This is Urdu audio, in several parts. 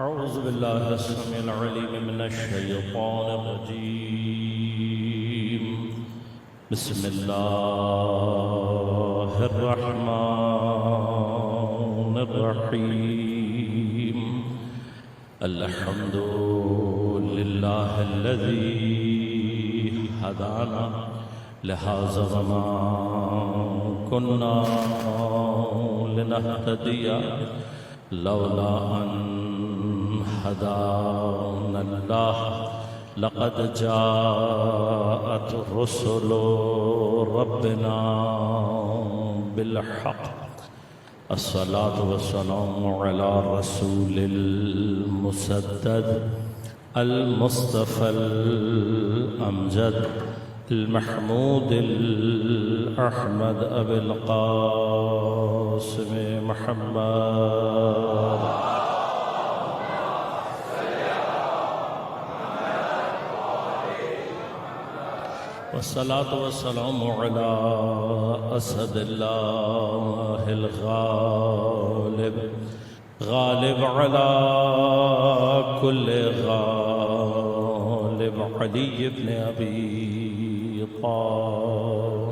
أعوذ بالله السميع العليم من الشيطان الرجيم. بسم الله الرحمن الرحيم. الحمد لله الذي هدانا لهذا وما كنا لنهتدي لولا أن هدانا الله لقد جاءت رسل ربنا بالحق. الصلاة والسلام على الرسول المسدد المصطفى الأمجد المحمود الأحمد أبي القاسم محمد والصلاة والسلام على أسد الله الغالب غالب على كل غالب علي بن أبي طالب.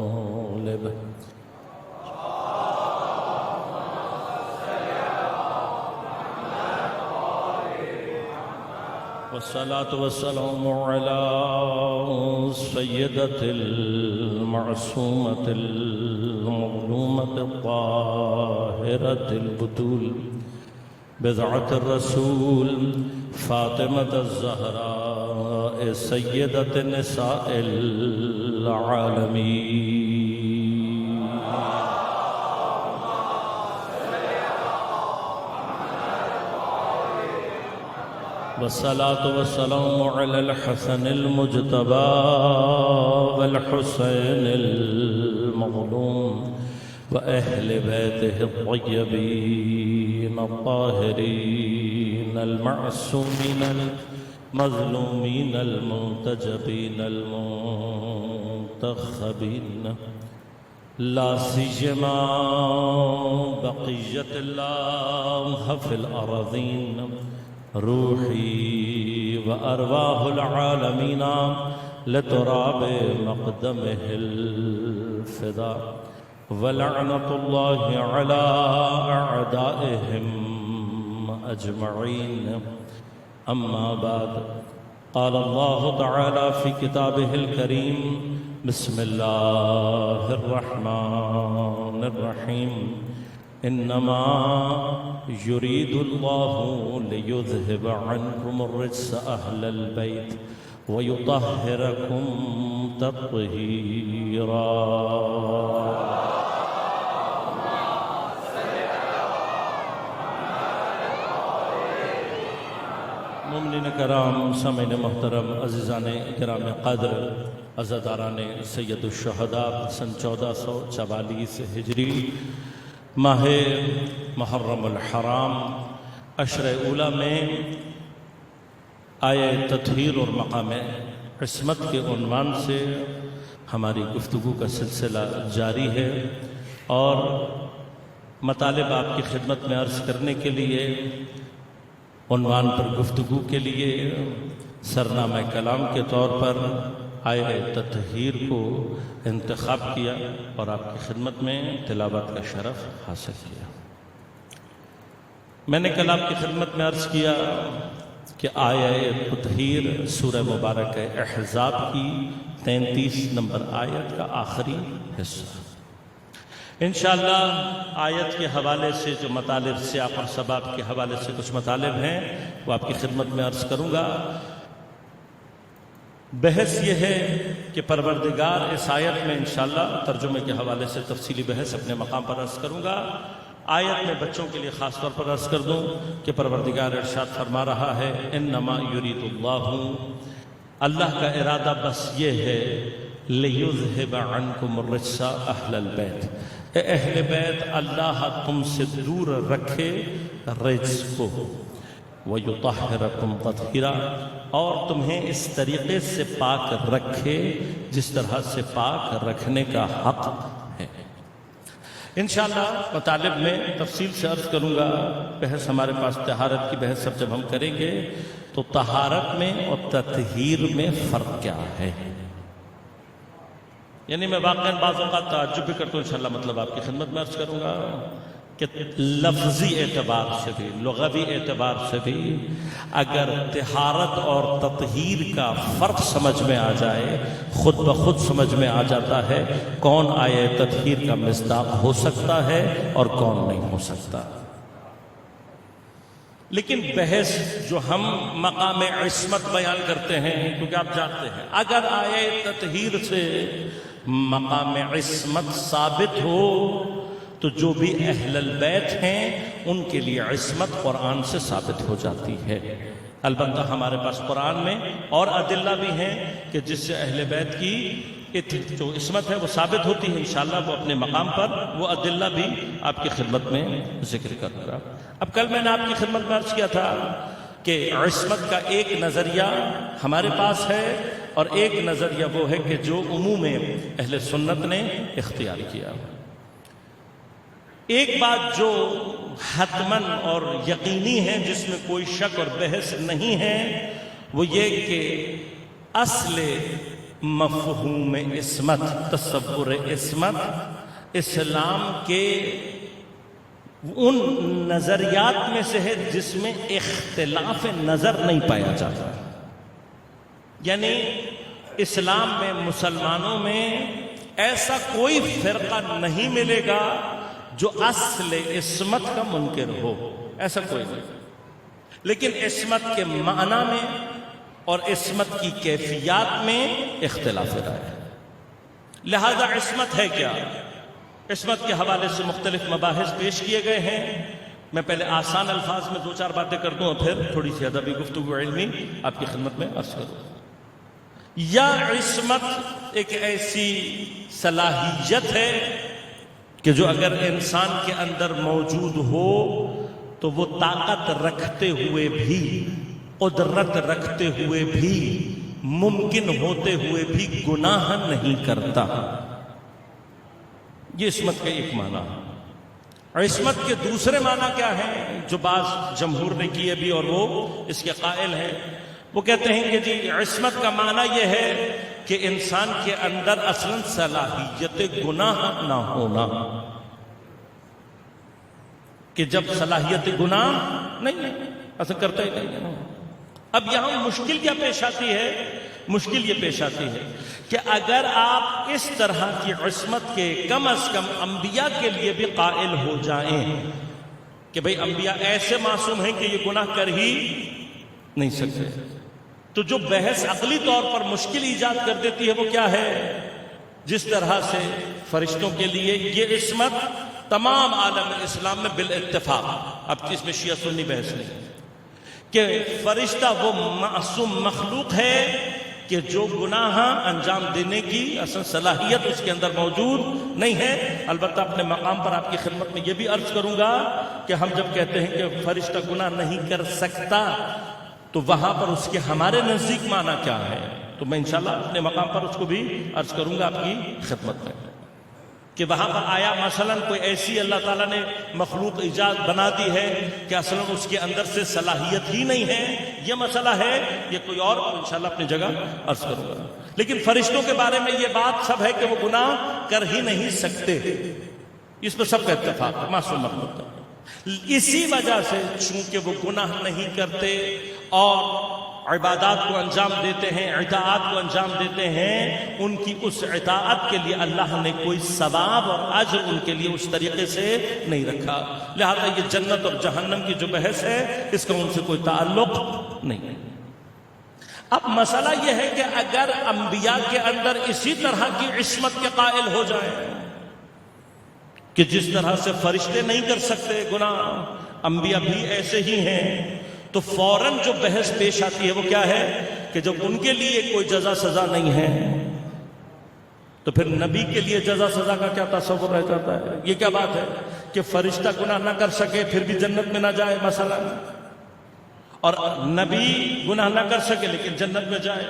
والصلاة والسلام على سيدة المعصومة المظلومة الطاهرة البتول بضعة الرسول فاطمة الزهراء سيدة نساء العالمين. والصلاة والسلام على الحسن المجتبى والحسين المظلوم وأهل بيته الطيبين الطاهرين المعصومين المظلومين المنتجبين المنتخبين، لا سيما بقية الله في الأراضين، روحي وأرواح العالمين لتراب مقدمه الفداء، ولعنة الله على أعدائهم أجمعين. أما بعد، قال الله تعالى في كتابه الكريم: بسم الله الرحمن الرحيم. إنما يريد الله ليذهب عنكم الرجس أهل البيت ويطهركم تطهيرا. مومنین کرام، سامعین محترم، عزیزان کرام قدر، عزاداران سید الشہداء، سن 1444 ہجری ماہ محرم الحرام عشر اولا میں آیہ تطہیر اور مقام عصمت کے عنوان سے ہماری گفتگو کا سلسلہ جاری ہے، اور مطالب آپ کی خدمت میں عرض کرنے کے لیے عنوان پر گفتگو کے لیے سرنامہ کلام کے طور پر آیہ تطہیر کو انتخاب کیا اور آپ کی خدمت میں تلاوت کا شرف حاصل کیا۔ میں نے کل آپ کی خدمت میں عرض کیا کہ آیہ تطہیر سورہ مبارک احزاب کی 33 نمبر آیت کا آخری حصہ۔ انشاءاللہ آیت کے حوالے سے جو مطالب سیاق اور سباق کے حوالے سے کچھ مطالب ہیں وہ آپ کی خدمت میں عرض کروں گا۔ بحث یہ ہے کہ پروردگار اس آیت میں انشاءاللہ ترجمے کے حوالے سے تفصیلی بحث اپنے مقام پر عرض کروں گا۔ آیت میں بچوں کے لیے خاص طور پر عرض کر دوں کہ پروردگار ارشاد فرما رہا ہے: انما یرید اللہ، اللہ کا ارادہ بس یہ ہے، لیذہب عنکم الرجس اہل البیت، اے اہل بیت، اللہ تم سے دور رکھے رجس کو، وَيُطَهِّرَكُمْ تَطْهِيرًا، اور تمہیں اس طریقے سے پاک رکھے جس طرح سے پاک رکھنے کا حق ہے۔ انشاءاللہ مطالب میں تفصیل سے عرض کروں گا. بحث ہمارے پاس طہارت کی بحث سب جب ہم کریں گے تو طہارت میں اور تطہیر میں فرق کیا ہے. یعنی میں واقعاً بعض اوقات تعجب بھی کرتا ہوں، انشاءاللہ مطلب آپ کی خدمت میں عرض کروں گا کہ لفظی اعتبار سے بھی، لغوی اعتبار سے بھی اگر طہارت اور تطہیر کا فرق سمجھ میں آ جائے، خود بخود سمجھ میں آ جاتا ہے کون آیہ تطہیر کا مصداق ہو سکتا ہے اور کون نہیں ہو سکتا. لیکن بحث جو ہم مقام عصمت بیان کرتے ہیں، کیونکہ آپ جانتے ہیں اگر آیہ تطہیر سے مقام عصمت ثابت ہو تو جو بھی اہل البیت ہیں ان کے لیے عصمت قرآن سے ثابت ہو جاتی ہے. البتہ ہمارے پاس قرآن میں اور ادلہ بھی ہیں کہ جس سے اہل بیت کی جو عصمت ہے وہ ثابت ہوتی ہے. انشاءاللہ وہ اپنے مقام پر وہ ادلہ بھی آپ کی خدمت میں ذکر کروں گا. اب کل میں نے آپ کی خدمت میں عرض کیا تھا کہ عصمت کا ایک نظریہ ہمارے پاس ہے اور ایک نظریہ وہ ہے کہ جو عموم اہل سنت نے اختیار کیا. ایک بات جو حتماً اور یقینی ہے، جس میں کوئی شک اور بحث نہیں ہے، وہ یہ کہ اصل مفہوم عصمت، تصور عصمت اسلام کے ان نظریات میں سے ہے جس میں اختلاف نظر نہیں پایا جاتا. یعنی اسلام میں، مسلمانوں میں ایسا کوئی فرقہ نہیں ملے گا جو اصل عصمت کا منکر ہو، ایسا کوئی نہیں. لیکن عصمت کے معنی میں اور عصمت کی کیفیات میں اختلاف رائے ہے. لہذا عصمت ہے کیا؟ عصمت کے حوالے سے مختلف مباحث پیش کیے گئے ہیں. میں پہلے آسان الفاظ میں دو چار باتیں کر دوں اور پھر تھوڑی سی ادبی گفتگو علمی آپ کی خدمت میں عرض کروں. یا عصمت ایک ایسی صلاحیت ہے کہ جو اگر انسان کے اندر موجود ہو تو وہ طاقت رکھتے ہوئے بھی، قدرت رکھتے ہوئے بھی، ممکن ہوتے ہوئے بھی گناہ نہیں کرتا. یہ عصمت کا ایک معنی ہے. عصمت کے دوسرے معنی کیا ہیں جو بعض جمہور نے کیے بھی اور وہ اس کے قائل ہیں؟ وہ کہتے ہیں کہ جی عصمت کا معنی یہ ہے کہ انسان کے اندر اصلاً صلاحیت گناہ نہ ہونا، کہ جب صلاحیت گناہ نہیں ہے، ایسا کرتا ہی نہیں ہے. اب یہاں مشکل کیا پیش آتی ہے؟ مشکل یہ پیش آتی ہے کہ اگر آپ اس طرح کی عصمت کے کم از کم انبیاء کے لیے بھی قائل ہو جائیں کہ بھئی انبیاء ایسے معصوم ہیں کہ یہ گناہ کر ہی نہیں سکتے، تو جو بحث عقلی طور پر مشکل ایجاد کر دیتی ہے وہ کیا ہے؟ جس طرح سے فرشتوں کے لیے یہ عصمت تمام عالم اسلام میں بالاتفاق، اب اس میں شیعہ سنی بحث نہیں، کہ فرشتہ وہ معصوم مخلوق ہے کہ جو گناہ انجام دینے کی اصل صلاحیت اس کے اندر موجود نہیں ہے. البتہ اپنے مقام پر آپ کی خدمت میں یہ بھی عرض کروں گا کہ ہم جب کہتے ہیں کہ فرشتہ گناہ نہیں کر سکتا تو وہاں پر اس کے ہمارے نزدیک معنی کیا ہے، تو میں انشاءاللہ اپنے مقام پر اس کو بھی عرض کروں گا آپ کی خدمت میں کہ وہاں پر آیا مثلا کوئی ایسی اللہ تعالیٰ نے مخلوق ایجاد بنا دی ہے کہ اصلا اس کے اندر سے صلاحیت ہی نہیں ہے، یہ مسئلہ ہے، یہ کوئی اور انشاءاللہ اپنی جگہ عرض کروں گا. لیکن فرشتوں کے بارے میں یہ بات سب ہے کہ وہ گناہ کر ہی نہیں سکتے، اس پر سب کا اتفاق ہے، معصوم مخلوق ہے. اسی وجہ سے چونکہ وہ گناہ نہیں کرتے اور عبادات کو انجام دیتے ہیں، اطاعت کو انجام دیتے ہیں، ان کی اس اطاعت کے لیے اللہ نے کوئی ثواب اور اجر ان کے لیے اس طریقے سے نہیں رکھا. لہذا یہ جنت اور جہنم کی جو بحث ہے اس کا ان سے کوئی تعلق نہیں. اب مسئلہ یہ ہے کہ اگر انبیاء کے اندر اسی طرح کی عصمت کے قائل ہو جائیں کہ جس طرح سے فرشتے نہیں کر سکتے گناہ، انبیاء بھی ایسے ہی ہیں، تو فوراً جو بحث پیش آتی ہے وہ کیا ہے کہ جب ان کے لیے کوئی جزا سزا نہیں ہے تو پھر نبی کے لیے جزا سزا کا کیا تصور رہ جاتا ہے؟ یہ کیا بات ہے کہ فرشتہ گناہ نہ کر سکے پھر بھی جنت میں نہ جائے مثلا، اور نبی گناہ نہ کر سکے لیکن جنت میں جائے،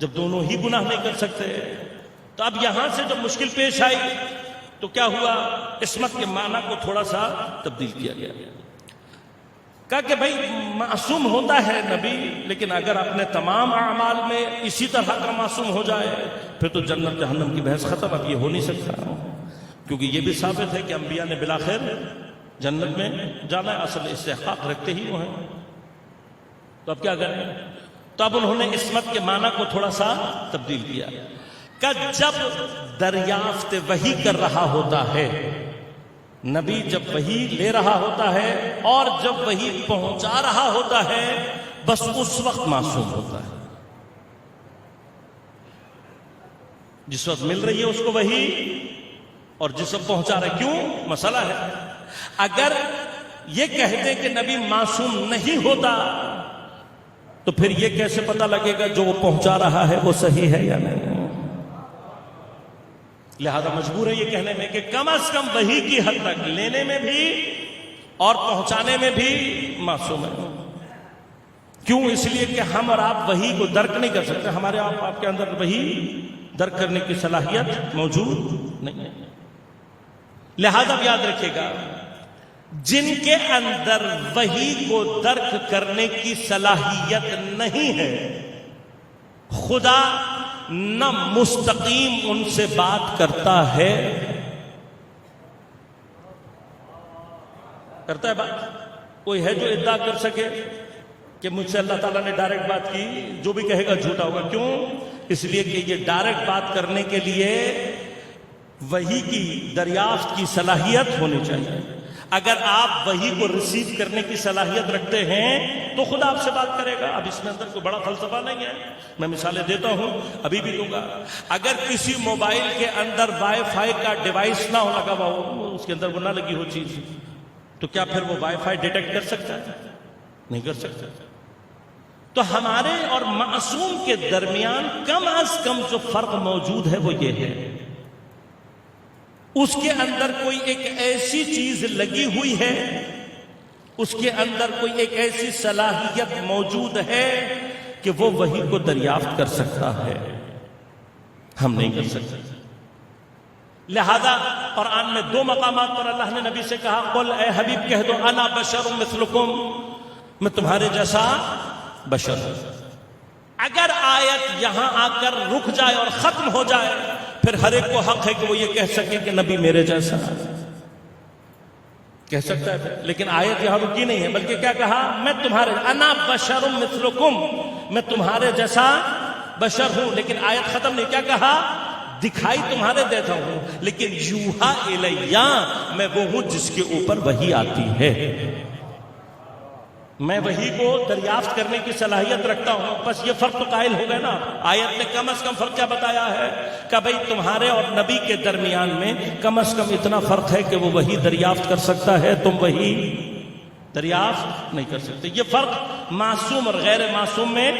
جب دونوں ہی گناہ نہیں کر سکتے. تو اب یہاں سے جب مشکل پیش آئی تو کیا ہوا؟ عصمت کے معنی کو تھوڑا سا تبدیل کیا گیا. کہا کہ بھائی معصوم ہوتا ہے نبی، لیکن اگر اپنے تمام اعمال میں اسی طرح کا معصوم ہو جائے پھر تو جنت جہنم کی بحث ختم. اب یہ ہو نہیں سکتا، کیونکہ یہ بھی ثابت ہے کہ انبیاء نے بالآخر جنت میں جانا ہے، اصل استحقاق رکھتے ہی وہ ہیں. تو اب کیا کریں؟ تو اب انہوں نے عصمت کے معنی کو تھوڑا سا تبدیل کیا کہ جب دریافت وحی کر رہا ہوتا ہے نبی، جب وحی لے رہا ہوتا ہے اور جب وحی پہنچا رہا ہوتا ہے، بس اس وقت معصوم ہوتا ہے. جس وقت مل رہی ہے اس کو وحی اور جس وقت پہنچا رہا ہے. کیوں؟ مسئلہ ہے. اگر یہ کہہ دیں کہ نبی معصوم نہیں ہوتا تو پھر یہ کیسے پتہ لگے گا جو وہ پہنچا رہا ہے وہ صحیح ہے یا نہیں؟ لہذا مجبور ہے یہ کہنے میں کہ کم از کم وحی کی حد تک لینے میں بھی اور پہنچانے میں بھی معصوم ہے. کیوں؟ اس لیے کہ ہم اور آپ وحی کو درک نہیں کر سکتے. ہمارے آپ کے اندر وحی درک کرنے کی صلاحیت موجود نہیں ہے. لہذا یاد رکھے گا، جن کے اندر وحی کو درک کرنے کی صلاحیت نہیں ہے، خدا نہ مستقیم ان سے بات کرتا ہے بات. کوئی ہے جو ادعا کر سکے کہ مجھ سے اللہ تعالیٰ نے ڈائریکٹ بات کی؟ جو بھی کہے گا جھوٹا ہوگا. کیوں؟ اس لیے کہ یہ ڈائریکٹ بات کرنے کے لیے وحی کی دریافت کی صلاحیت ہونی چاہیے. اگر آپ وحی کو ریسیو کرنے کی صلاحیت رکھتے ہیں تو خدا آپ سے بات کرے گا. اب اس میں اندر کوئی بڑا فلسفہ نہیں ہے، میں مثالیں دیتا ہوں، ابھی بھی دوں گا. اگر کسی موبائل کے اندر وائی فائی کا ڈیوائس نہ ہو لگا ہوا ہو، اس کے اندر وہ نہ لگی ہو چیز، تو کیا پھر وہ وائی فائی ڈیٹیکٹ کر سکتا ہے؟ نہیں کر سکتا. تو ہمارے اور معصوم کے درمیان کم از کم جو فرق موجود ہے وہ یہ ہے، اس کے اندر کوئی ایک ایسی چیز لگی ہوئی ہے، اس کے اندر کوئی ایک ایسی صلاحیت موجود ہے کہ وہ وحی کو دریافت کر سکتا ہے. ہم نہیں کر سکتے. لہذا قرآن میں 2 مقامات پر اللہ نے نبی سے کہا، قل اے حبیب کہہ دو، انا بشر مثلکم، میں تمہارے جیسا بشر ہوں. اگر آیت یہاں آ کر رک جائے اور ختم ہو جائے پھر ہر ایک کو حق ہے کہ وہ یہ کہہ سکے کہ نبی میرے جیسا کہہ سکتا ہے. لیکن آیت یہاں رکی نہیں ہے، بلکہ کیا کہا؟ میں تمہارے، انا بشر مثلکم، میں تمہارے جیسا بشر ہوں. لیکن آیت ختم نہیں. کیا کہا؟ دکھائی تمہارے دیتا ہوں، لیکن یوحا الیہ، میں وہ ہوں جس کے اوپر وحی آتی ہے. میں وحی کو دریافت کرنے کی صلاحیت رکھتا ہوں. بس یہ فرق تو قائل ہو گئے نا. آیت نے کم از کم فرق کیا بتایا ہے کہ بھئی تمہارے اور نبی کے درمیان میں کم از کم اتنا فرق ہے کہ وہ وحی دریافت کر سکتا ہے، تم وحی دریافت نہیں کر سکتے. یہ فرق معصوم اور غیر معصوم میں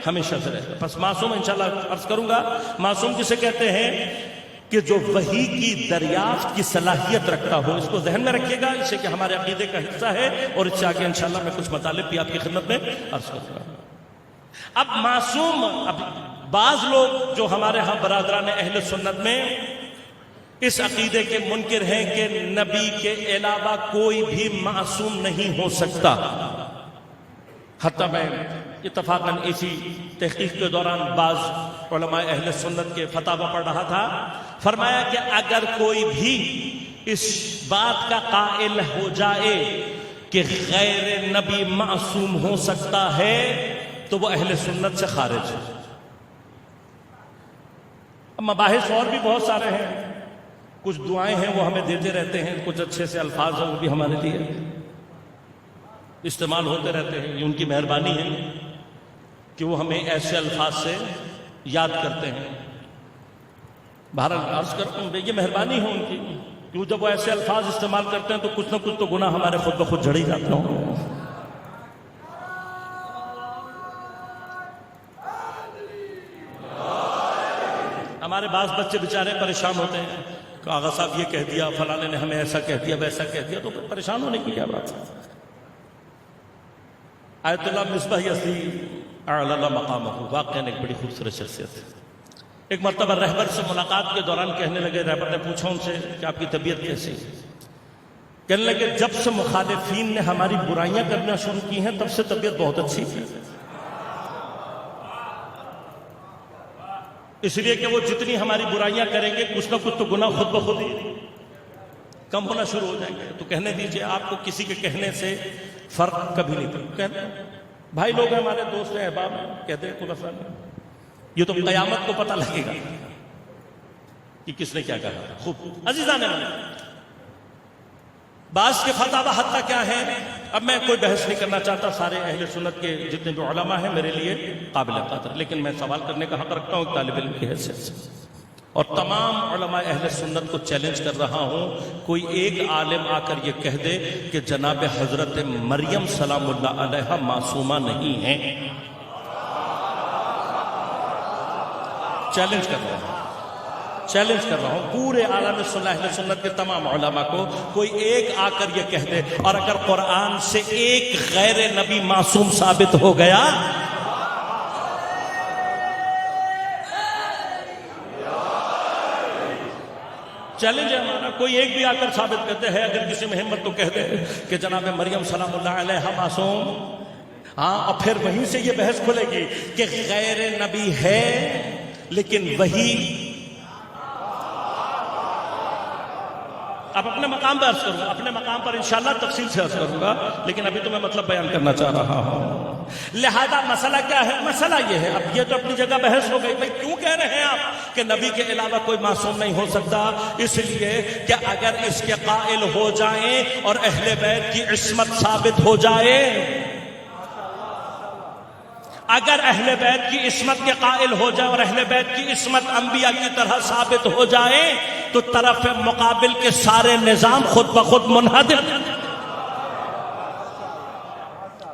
ہمیشہ سے رہے گا. بس معصوم انشاءاللہ عرض کروں گا، معصوم کسے کہتے ہیں کہ جو وحی کی دریافت کی صلاحیت رکھتا ہو. اس کو ذہن میں رکھیے گا، اسے کہ ہمارے عقیدے کا حصہ ہے، اور اس سے آگے انشاءاللہ میں کچھ مطالب بھی آپ کی خدمت میں عرض کروں گا. اب معصوم، اب بعض لوگ جو ہمارے ہاں برادران اہل سنت میں اس عقیدے کے منکر ہیں کہ نبی کے علاوہ کوئی بھی معصوم نہیں ہو سکتا. حتیٰ میں اتفاقاً اسی تحقیق کے دوران بعض علماء اہل سنت کے فتاوی پڑھ رہا تھا. فرمایا کہ اگر کوئی بھی اس بات کا قائل ہو جائے کہ غیر نبی معصوم ہو سکتا ہے تو وہ اہل سنت سے خارج ہے. اب مباحث اور بھی بہت سارے ہیں، کچھ دعائیں ہیں وہ ہمیں دیتے رہتے ہیں، کچھ اچھے سے الفاظ ہیں وہ بھی ہمارے لیے استعمال ہوتے رہتے ہیں. یہ ان کی مہربانی ہے کہ وہ ہمیں ایسے الفاظ سے یاد کرتے ہیں. بہرحال عرض کرتا ہوں یہ مہربانی ہے ان کی، کہ جب وہ ایسے الفاظ استعمال کرتے ہیں تو کچھ نہ کچھ تو گناہ ہمارے خود بخود جھڑ ہی جاتے ہوں. ہمارے بعض بچے بیچارے پریشان ہوتے ہیں کہ آغا صاحب یہ کہہ دیا، فلانے نے ہمیں ایسا کہہ دیا، ویسا کہہ دیا. تو پریشان ہونے کی کیا بات ہے؟ آیت اللہ مصباح یزدی اعلی اللہ مقامہ، واقعاً ایک بڑی خوبصورت شخصیت ہے. ایک مرتبہ رہبر سے ملاقات کے دوران کہنے لگے، رہبر نے پوچھا ان سے کہ آپ کی طبیعت کیسی؟ کہنے لگے جب سے مخالفین نے ہماری برائیاں کرنا شروع کی ہیں تب سے طبیعت بہت اچھی ہے، اس لیے کہ وہ جتنی ہماری برائیاں کریں گے کچھ نہ کچھ تو گناہ خود بخود ہی کم ہونا شروع ہو جائیں گے۔ تو کہنے دیجئے آپ کو کسی کے کہنے سے فرق کبھی نہیں پڑتا۔ کہتے ہیں بھائی لوگ ہیں، ہمارے دوست ہیں، احباب ہیں، کہتے ہیں کوئی مسئلہ نہیں، یہ تو قیامت کو پتہ لگے گا کہ کس نے کیا کہا۔ خوب عزیزان من، بعض کے فتاوی حتیٰ کیا ہے، اب میں کوئی بحث نہیں کرنا چاہتا، سارے اہل سنت کے جتنے بھی علماء ہیں میرے لیے قابل قدر، لیکن میں سوال کرنے کا حق رکھتا ہوں ایک طالب علم کی حیثیت سے، اور تمام علماء اہل سنت کو چیلنج کر رہا ہوں، کوئی ایک عالم آ کر یہ کہہ دے کہ جناب حضرت مریم سلام اللہ علیہا معصومہ نہیں ہیں، چیلنج کر رہا ہوں، چیلنج کر رہا ہوں پورے عالم اہل سنت کے تمام علماء کو، کوئی ایک آ کر یہ کہہ دے، اور اگر قرآن سے ایک غیر نبی معصوم ثابت ہو گیا، چیلنج ہے ہمارا، کوئی ایک بھی آ کر ثابت کرتے ہیں، اگر کسی میں ہمت تو کہہ دے کہ جناب مریم سلام اللہ علیہا معصوم، ہاں، اور پھر وہیں سے یہ بحث کھلے گی کہ غیر نبی ہے لیکن وہی، اب اپنے مقام پر عرض کروں گا، اپنے مقام پر انشاءاللہ تفصیل سے عرض کروں گا، لیکن ابھی تو میں مطلب بیان کرنا چاہ رہا ہوں۔ لہذا مسئلہ کیا ہے؟ مسئلہ یہ ہے، اب یہ تو اپنی جگہ بحث ہو گئی، بھائی کیوں کہہ رہے ہیں آپ کہ نبی کے علاوہ کوئی معصوم نہیں ہو سکتا؟ اس لیے کہ اگر اس کے قائل ہو جائیں اور اہل بیت کی عصمت ثابت ہو جائے، اگر اہل بیت کی عصمت کے قائل ہو جائے اور اہل بیت کی عصمت انبیاء کی طرح ثابت ہو جائے، تو طرف مقابل کے سارے نظام خود بخود منہدم،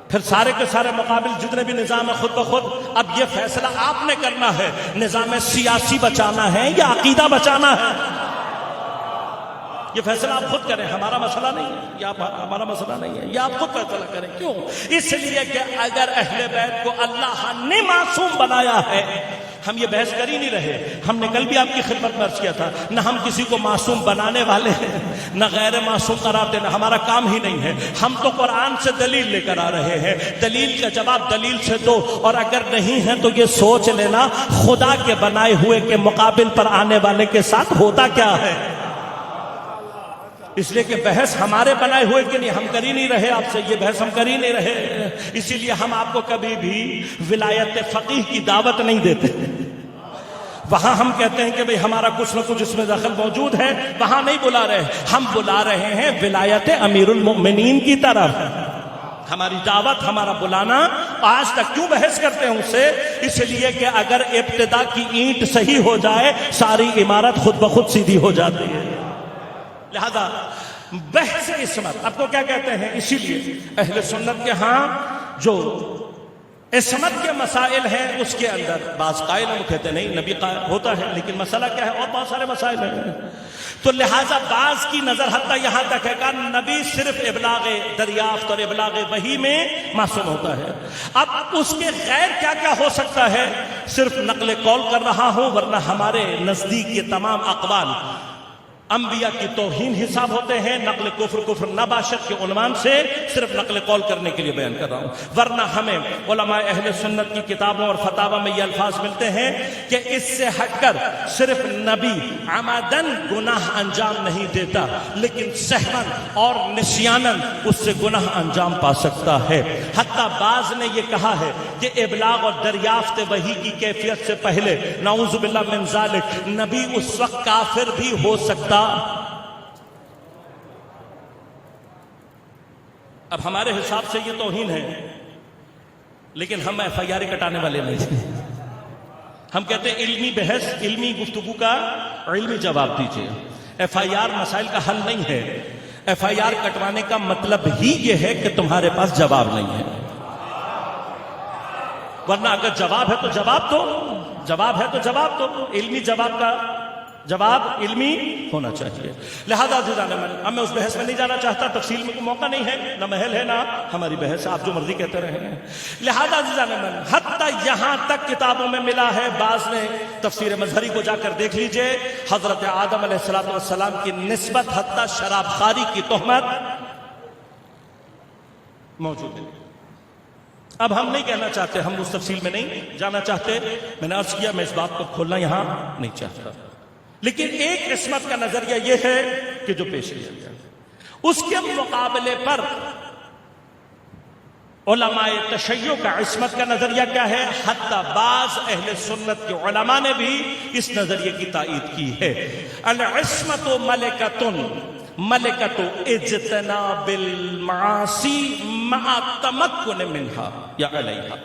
پھر سارے کے سارے مقابل جتنے بھی نظام ہے خود بخود، اب یہ فیصلہ آپ نے کرنا ہے، نظام سیاسی بچانا ہے یا عقیدہ بچانا ہے، یہ فیصلہ آپ خود کریں، ہمارا مسئلہ نہیں ہے، یہ ہمارا مسئلہ نہیں ہے، یہ آپ خود فیصلہ کریں۔ کیوں؟ اس لیے کہ اگر اہل بیت کو اللہ نے معصوم بنایا ہے، ہم یہ بحث کر ہی نہیں رہے، ہم نے کل بھی آپ کی خدمت میں عرض کیا تھا، نہ ہم کسی کو معصوم بنانے والے ہیں، نہ غیر معصوم قرار دینا، ہمارا کام ہی نہیں ہے، ہم تو قرآن سے دلیل لے کر آ رہے ہیں، دلیل کا جواب دلیل سے دو، اور اگر نہیں ہے تو یہ سوچ لینا خدا کے بنائے ہوئے کے مقابل پر آنے والے کے ساتھ ہوتا کیا ہے، اس لیے کہ بحث ہمارے بنائے ہوئے کے نہیں، ہم کر ہی نہیں رہے، آپ سے یہ بحث ہم کر ہی نہیں رہے، اسی لیے ہم آپ کو کبھی بھی ولایت فقیہ کی دعوت نہیں دیتے، وہاں ہم کہتے ہیں کہ بھئی ہمارا کچھ نہ کچھ اس میں دخل موجود ہے، وہاں نہیں بلا رہے، ہم بلا رہے ہیں ولایت امیر المؤمنین کی طرف، ہماری دعوت، ہمارا بلانا، آج تک کیوں بحث کرتے ہیں اس سے؟ اس لیے کہ اگر ابتدا کی اینٹ صحیح ہو جائے ساری عمارت خود بخود سیدھی ہو جاتی ہے، لہذا بحث عصمت آپ کو کیا کہتے ہیں؟ اسی لیے اہل سنت کے ہاں جو عصمت کے مسائل ہیں اس کے اندر بعض قائل ہم کہتے ہیں نہیں نبی قائل ہوتا ہے، لیکن مسئلہ کیا ہے اور بہت سارے مسائل ہیں، تو لہٰذا بعض کی نظر حتیٰ یہاں تک ہے کہ نبی صرف ابلاغ دریافت اور ابلاغ وحی میں معصوم ہوتا ہے، اب اس کے غیر کیا کیا ہو سکتا ہے؟ صرف نقل قول کر رہا ہوں، ورنہ ہمارے نزدیک یہ تمام اقوال انبیاء کی توہین حساب ہوتے ہیں، نقل کفر نباشت کے عنوان سے صرف نقل قول کرنے کے لیے بیان کر رہا ہوں، ورنہ ہمیں علماء اہل سنت کی کتابوں اور فتاوی میں یہ الفاظ ملتے ہیں کہ اس سے ہٹ کر صرف نبی عمدن گناہ انجام نہیں دیتا، لیکن سہواً اور نسیاناً اس سے گناہ انجام پا سکتا ہے، حتیٰ بعض نے یہ کہا ہے کہ ابلاغ اور دریافت وحی کی کیفیت سے پہلے نعوذ باللہ من ذالک نبی اس وقت کافر بھی ہو سکتا۔ اب ہمارے حساب سے یہ توہین ہے، لیکن ہم ایف آئی آر کٹانے والے نہیں ہیں، ہم کہتے ہیں علمی بحث، علمی گفتگو کا علمی جواب دیجیے، ایف آئی آر مسائل کا حل نہیں ہے، ایف آئی آر کٹوانے کا مطلب ہی یہ ہے کہ تمہارے پاس جواب نہیں ہے، ورنہ اگر جواب ہے تو جواب دو، جواب ہے تو جواب دو، علمی جواب کا جواب علمی ہونا چاہیے. لہذا عزیزان من، اب میں اس بحث میں نہیں جانا چاہتا، تفصیل میں کوئی موقع نہیں ہے، نہ محل ہے نہ ہماری بحث، آپ جو مرضی کہتے رہے ہیں. لہذا عزیزان من، حتیٰ یہاں تک کتابوں میں ملا ہے، بعض نے تفسیر مظہری کو جا کر دیکھ لیجئے، حضرت آدم علیہ السلام کی نسبت حتیٰ شراب خواری کی تہمت موجود ہے. اب ہم نہیں کہنا چاہتے، ہم اس تفصیل میں نہیں جانا چاہتے، میں نے عرض کیا میں اس بات کو کھولنا یہاں نہیں چاہتا، لیکن ایک عصمت کا نظریہ یہ ہے کہ جو پیش کیا گیا. اس کے مقابلے پر علماء تشیع کا عصمت کا نظریہ کیا ہے؟ حتی بعض اہل سنت کے علماء نے بھی اس نظریے کی تائید کی ہے. العصمت ملکۃ اجتناب المعاصی مع تمکن منہا یا علیہا.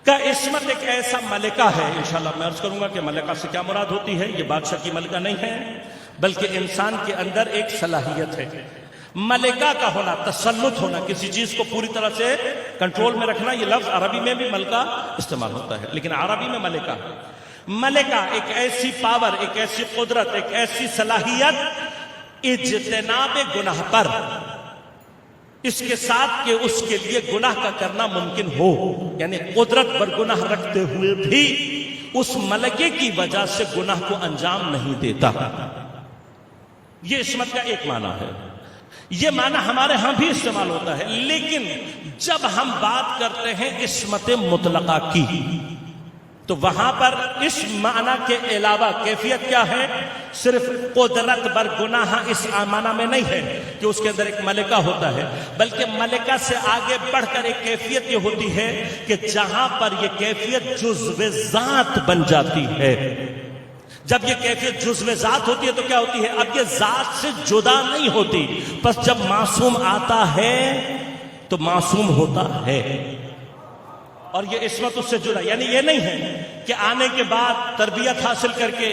کا عصمت ایک ایسا ملکہ ہے، انشاءاللہ میں عرض کروں گا کہ ملکہ سے کیا مراد ہوتی ہے. یہ بادشاہ کی ملکہ نہیں ہے، بلکہ انسان کے اندر ایک صلاحیت ہے. ملکہ کا ہونا، تسلط ہونا، کسی چیز کو پوری طرح سے کنٹرول میں رکھنا. یہ لفظ عربی میں بھی ملکہ استعمال ہوتا ہے، لیکن عربی میں ملکہ ایک ایسی پاور، ایک ایسی قدرت، ایک ایسی صلاحیت اجتناب گناہ پر، اس کے ساتھ کہ اس کے لیے گناہ کا کرنا ممکن ہو، یعنی قدرت پر گناہ رکھتے ہوئے بھی اس ملکے کی وجہ سے گناہ کو انجام نہیں دیتا. یہ عصمت کا ایک معنی ہے. یہ معنی ہمارے ہاں بھی استعمال ہوتا ہے، لیکن جب ہم بات کرتے ہیں عصمت مطلقہ کی تو وہاں پر اس معنی کے علاوہ کیفیت کیا ہے؟ صرف قدرت بر گناہ اس معنی میں نہیں ہے کہ اس کے اندر ایک ملکہ ہوتا ہے، بلکہ ملکہ سے آگے بڑھ کر ایک کیفیت یہ ہوتی ہے کہ جہاں پر یہ کیفیت جزو ذات بن جاتی ہے. جب یہ کیفیت جزو ذات ہوتی ہے تو کیا ہوتی ہے؟ اب یہ ذات سے جدا نہیں ہوتی، بس جب معصوم آتا ہے تو معصوم ہوتا ہے، اور یہ عصمت اس سے جدا. یعنی یہ نہیں ہے کہ آنے کے بعد تربیت حاصل کر کے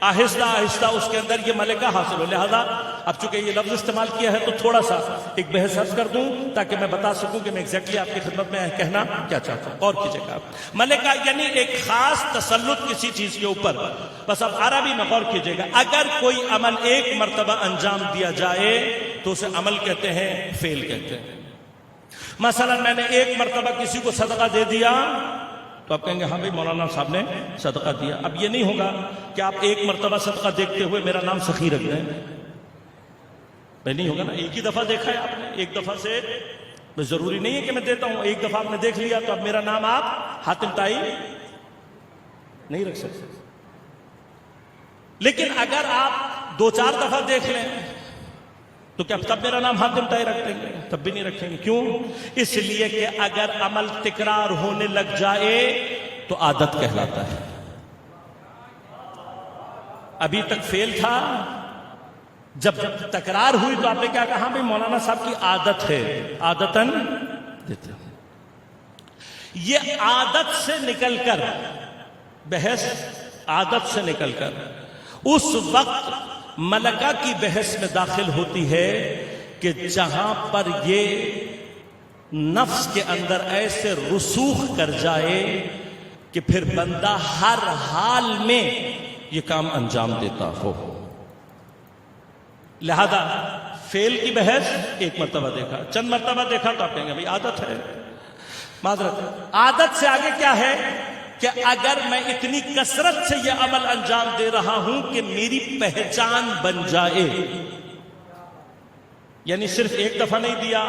آہستہ آہستہ اس کے اندر یہ ملکہ حاصل ہو. لہذا اب چونکہ یہ لفظ استعمال کیا ہے تو تھوڑا سا ایک بحث عرض کر دوں تاکہ میں بتا سکوں کہ میں ایگزیکٹلی آپ کی خدمت میں کہنا کیا چاہتا ہوں. اور کیجئے گا، ملکہ یعنی ایک خاص تسلط کسی چیز کے اوپر. بس اب عربی میں غور کیجئے گا، اگر کوئی عمل ایک مرتبہ انجام دیا جائے تو اسے عمل کہتے ہیں، فعل کہتے ہیں. مثلا میں نے ایک مرتبہ کسی کو صدقہ دے دیا تو آپ کہیں گے ہاں بھائی مولانا صاحب نے صدقہ دیا. اب یہ نہیں ہوگا کہ آپ ایک مرتبہ صدقہ دیکھتے ہوئے میرا نام سخی رکھ دیں، نہیں ہوگا نا. ایک ہی دفعہ دیکھا ہے آپ نے، ایک دفعہ سے ضروری نہیں ہے کہ میں دیتا ہوں. ایک دفعہ آپ نے دیکھ لیا تو اب میرا نام آپ حاتم طائی نہیں رکھ سکتے. لیکن اگر آپ 2-4 دفعہ دیکھ لیں تو کیا تب میرا نام حاتم طائی رکھ دیں گے؟ تب بھی نہیں رکھیں گے. کیوں؟ اس لیے کہ اگر عمل تکرار ہونے لگ جائے تو عادت کہلاتا ہے. ابھی تک فعل تھا، جب تکرار ہوئی تو آپ نے کیا کہا؟ بھائی مولانا صاحب کی عادت ہے، عادتاً دیتے ہیں. یہ عادت سے نکل کر، بحث عادت سے نکل کر اس وقت ملکہ کی بحث میں داخل ہوتی ہے کہ جہاں پر یہ نفس کے اندر ایسے رسوخ کر جائے کہ پھر بندہ ہر حال میں یہ کام انجام دیتا ہو. لہذا فعل کی بحث ایک مرتبہ دیکھا، چند مرتبہ دیکھا تو آپ کہیں گے بھائی عادت ہے. معذرت، عادت سے آگے کیا ہے کہ اگر میں اتنی کثرت سے یہ عمل انجام دے رہا ہوں کہ میری پہچان بن جائے، یعنی صرف ایک دفعہ نہیں دیا،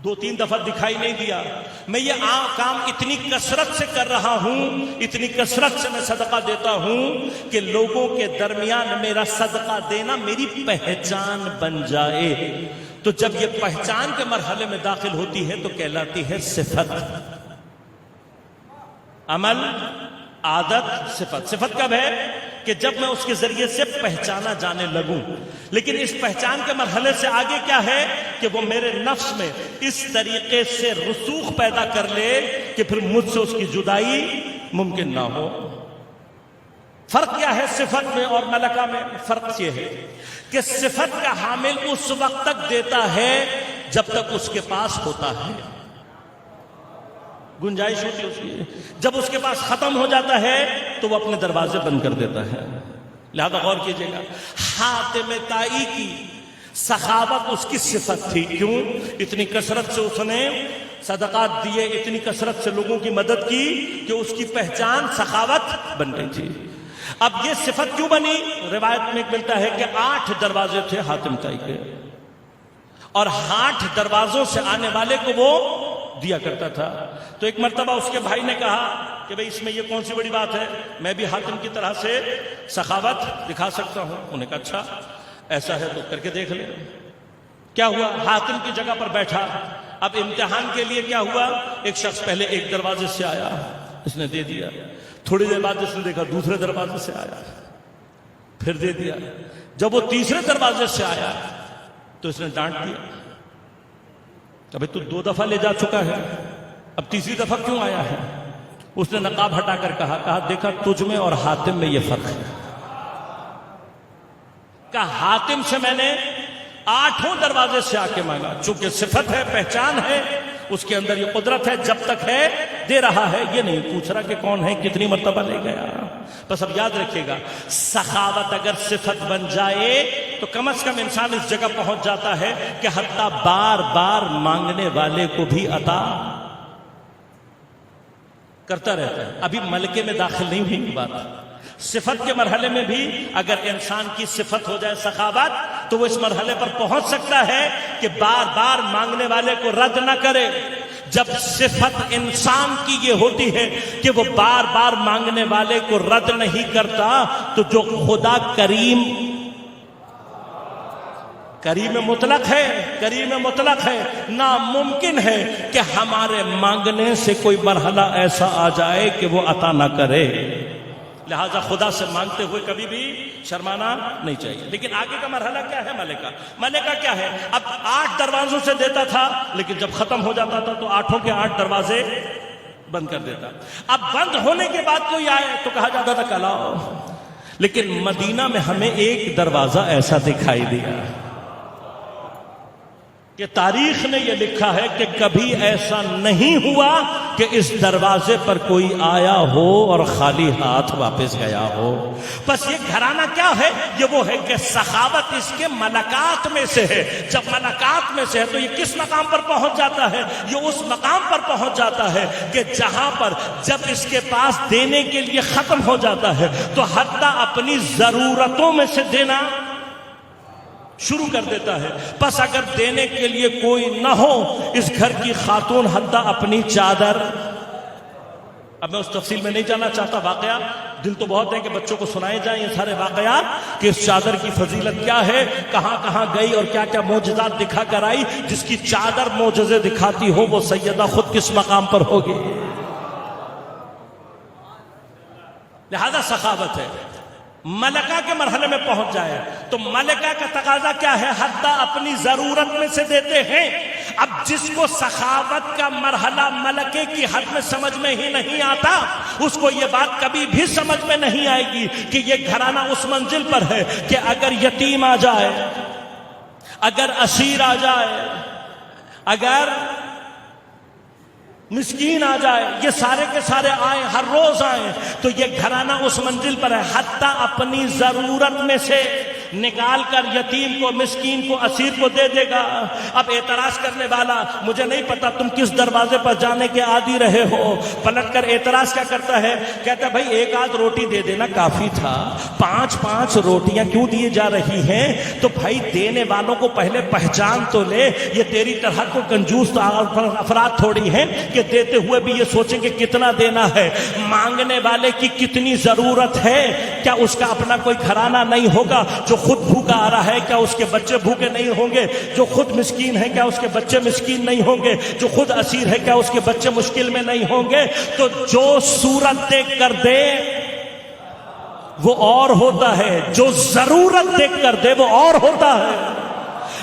2-3 دفعہ دکھائی نہیں دیا، میں یہ کام اتنی کثرت سے کر رہا ہوں، اتنی کثرت سے میں صدقہ دیتا ہوں کہ لوگوں کے درمیان میرا صدقہ دینا میری پہچان بن جائے. تو جب یہ پہچان کے مرحلے میں داخل ہوتی ہے تو کہلاتی ہے صفت. عمل، عادت، صفت. صفت کب ہے؟ کہ جب میں اس کے ذریعے سے پہچانا جانے لگوں. لیکن اس پہچان کے مرحلے سے آگے کیا ہے کہ وہ میرے نفس میں اس طریقے سے رسوخ پیدا کر لے کہ پھر مجھ سے اس کی جدائی ممکن نہ ہو. فرق کیا ہے صفت میں اور ملکہ میں؟ فرق یہ ہے کہ صفت کا حامل اس وقت تک دیتا ہے جب تک اس کے پاس ہوتا ہے، گنجائش ہوتی ہے اس کی. جب اس کے پاس ختم ہو جاتا ہے تو وہ اپنے دروازے بند کر دیتا ہے. لہذا غور کیجئے گا، حاتم طائی کی سخاوت اس کی صفت تھی. کیوں؟ اتنی کثرت سے اس نے صدقات دیے، اتنی کثرت سے لوگوں کی مدد کی کہ اس کی پہچان سخاوت بن گئی تھی. اب یہ صفت کیوں بنی؟ روایت میں ملتا ہے کہ 8 دروازے تھے حاتم طائی کے، اور 8 دروازوں سے آنے والے کو وہ دیا کرتا تھا. تو ایک مرتبہ اس کے بھائی نے کہا کہ بھئی اس میں یہ کون سی بڑی بات ہے، میں بھی حاتم کی طرح سے سخاوت دکھا سکتا ہوں. انہوں نے کہا اچھا ایسا ہے تو کر کے دیکھ لے. کیا ہوا؟ حاتم کی جگہ پر بیٹھا. اب امتحان کے لیے کیا ہوا، ایک شخص پہلے ایک دروازے سے آیا، اس نے دے دیا. تھوڑی دیر بعد اس نے دیکھا دوسرے دروازے سے آیا، پھر دے دیا. جب وہ تیسرے دروازے سے آیا تو اس نے ڈانٹ دیا کہ بھئی تو 2 دفعہ لے جا چکا ہے، اب تیسری دفعہ کیوں آیا ہے؟ اس نے نقاب ہٹا کر کہا دیکھا تجھ میں اور حاتم میں یہ فرق ہے. کہ حاتم سے میں نے 8 دروازے سے آ کے مانگا، چونکہ صفت ہے، پہچان ہے، اس کے اندر یہ قدرت ہے، جب تک ہے دے رہا ہے. یہ نہیں پوچھ رہا کہ کون ہے، کتنی مرتبہ لے گیا. بس اب یاد رکھیے گا، سخاوت اگر صفت بن جائے تو کم از کم انسان اس جگہ پہنچ جاتا ہے کہ حتیٰ بار بار مانگنے والے کو بھی عطا کرتا رہتا ہے. ابھی ملکے میں داخل نہیں ہوئی بات. صفت کے مرحلے میں بھی اگر انسان کی صفت ہو جائے سخاوت تو وہ اس مرحلے پر پہنچ سکتا ہے کہ بار بار مانگنے والے کو رد نہ کرے. جب صفت انسان کی یہ ہوتی ہے کہ وہ بار بار مانگنے والے کو رد نہیں کرتا تو جو خدا کریم مطلق ہے ناممکن ہے کہ ہمارے مانگنے سے کوئی مرحلہ ایسا آ جائے کہ وہ عطا نہ کرے. لہذا خدا سے مانگتے ہوئے کبھی بھی شرمانا نہیں چاہیے. لیکن آگے کا مرحلہ کیا ہے؟ ملکہ کیا ہے؟ اب 8 دروازوں سے دیتا تھا، لیکن جب ختم ہو جاتا تھا تو 8 کے 8 دروازے بند کر دیتا. اب بند ہونے کے بعد کوئی آئے تو کہا جاتا تھا کلاؤ. لیکن مدینہ میں ہمیں ایک دروازہ ایسا دکھائی دیا کہ تاریخ نے یہ لکھا ہے کہ کبھی ایسا نہیں ہوا کہ اس دروازے پر کوئی آیا ہو اور خالی ہاتھ واپس گیا ہو. بس یہ گھرانہ کیا ہے؟ یہ وہ ہے کہ سخاوت اس کے ملکات میں سے ہے. جب ملکات میں سے ہے تو یہ کس مقام پر پہنچ جاتا ہے؟ یہ اس مقام پر پہنچ جاتا ہے کہ جہاں پر جب اس کے پاس دینے کے لیے ختم ہو جاتا ہے تو حتیٰ اپنی ضرورتوں میں سے دینا شروع کر دیتا ہے. پس اگر دینے کے لیے کوئی نہ ہو، اس گھر کی خاتون حتیٰ اپنی چادر، اب میں اس تفصیل میں نہیں جانا چاہتا، واقعہ دل تو بہت ہے کہ بچوں کو سنائے جائیں یہ سارے واقعات کہ اس چادر کی فضیلت کیا ہے، کہاں کہاں گئی اور کیا کیا معجزات دکھا کر آئی. جس کی چادر معجزے دکھاتی ہو وہ سیدہ خود کس مقام پر ہوگی. لہذا سخاوت ہے. ملکہ کے مرحلے میں پہنچ جائے تو ملکہ کا تقاضا کیا ہے؟ حتیٰ اپنی ضرورت میں سے دیتے ہیں. اب جس کو سخاوت کا مرحلہ ملکے کی حد میں سمجھ میں ہی نہیں آتا، اس کو یہ بات کبھی بھی سمجھ میں نہیں آئے گی کہ یہ گھرانہ اس منزل پر ہے کہ اگر یتیم آ جائے، اگر اسیر آ جائے، اگر مسکین آ جائے، یہ سارے کے سارے آئیں، ہر روز آئیں، تو یہ گھرانہ اس منزل پر ہے حتیٰ اپنی ضرورت میں سے نکال کر یتیم کو، مسکین کو، اسیر کو دے دے گا. اب اعتراض کرنے والا، مجھے نہیں پتا تم کس دروازے پر جانے کے عادی رہے ہو، پلٹ کر اعتراض کیا کرتا ہے؟ کہتا ہے بھائی 1 آدھ روٹی دے دینا کافی تھا، 5 روٹیاں کیوں دیے جا رہی ہیں؟ تو بھائی دینے والوں کو پہلے پہچان تو لے. یہ تیری طرح کو کنجوس افراد تھوڑی ہیں کہ دیتے ہوئے بھی یہ سوچیں کہ کتنا دینا ہے. مانگنے والے کی کتنی ضرورت ہے؟ کیا اس کا اپنا کوئی گھرانہ نہیں ہوگا؟ جو خود بھوکا آ رہا ہے کیا اس کے بچے بھوکے نہیں ہوں گے؟ جو خود مسکین ہے کیا اس کے بچے مسکین نہیں ہوں گے؟ جو خود اسیر ہے کیا اس کے بچے مشکل میں نہیں ہوں گے؟ تو جو صورت دیکھ کر دے وہ اور ہوتا ہے، جو ضرورت دیکھ کر دے وہ اور ہوتا ہے.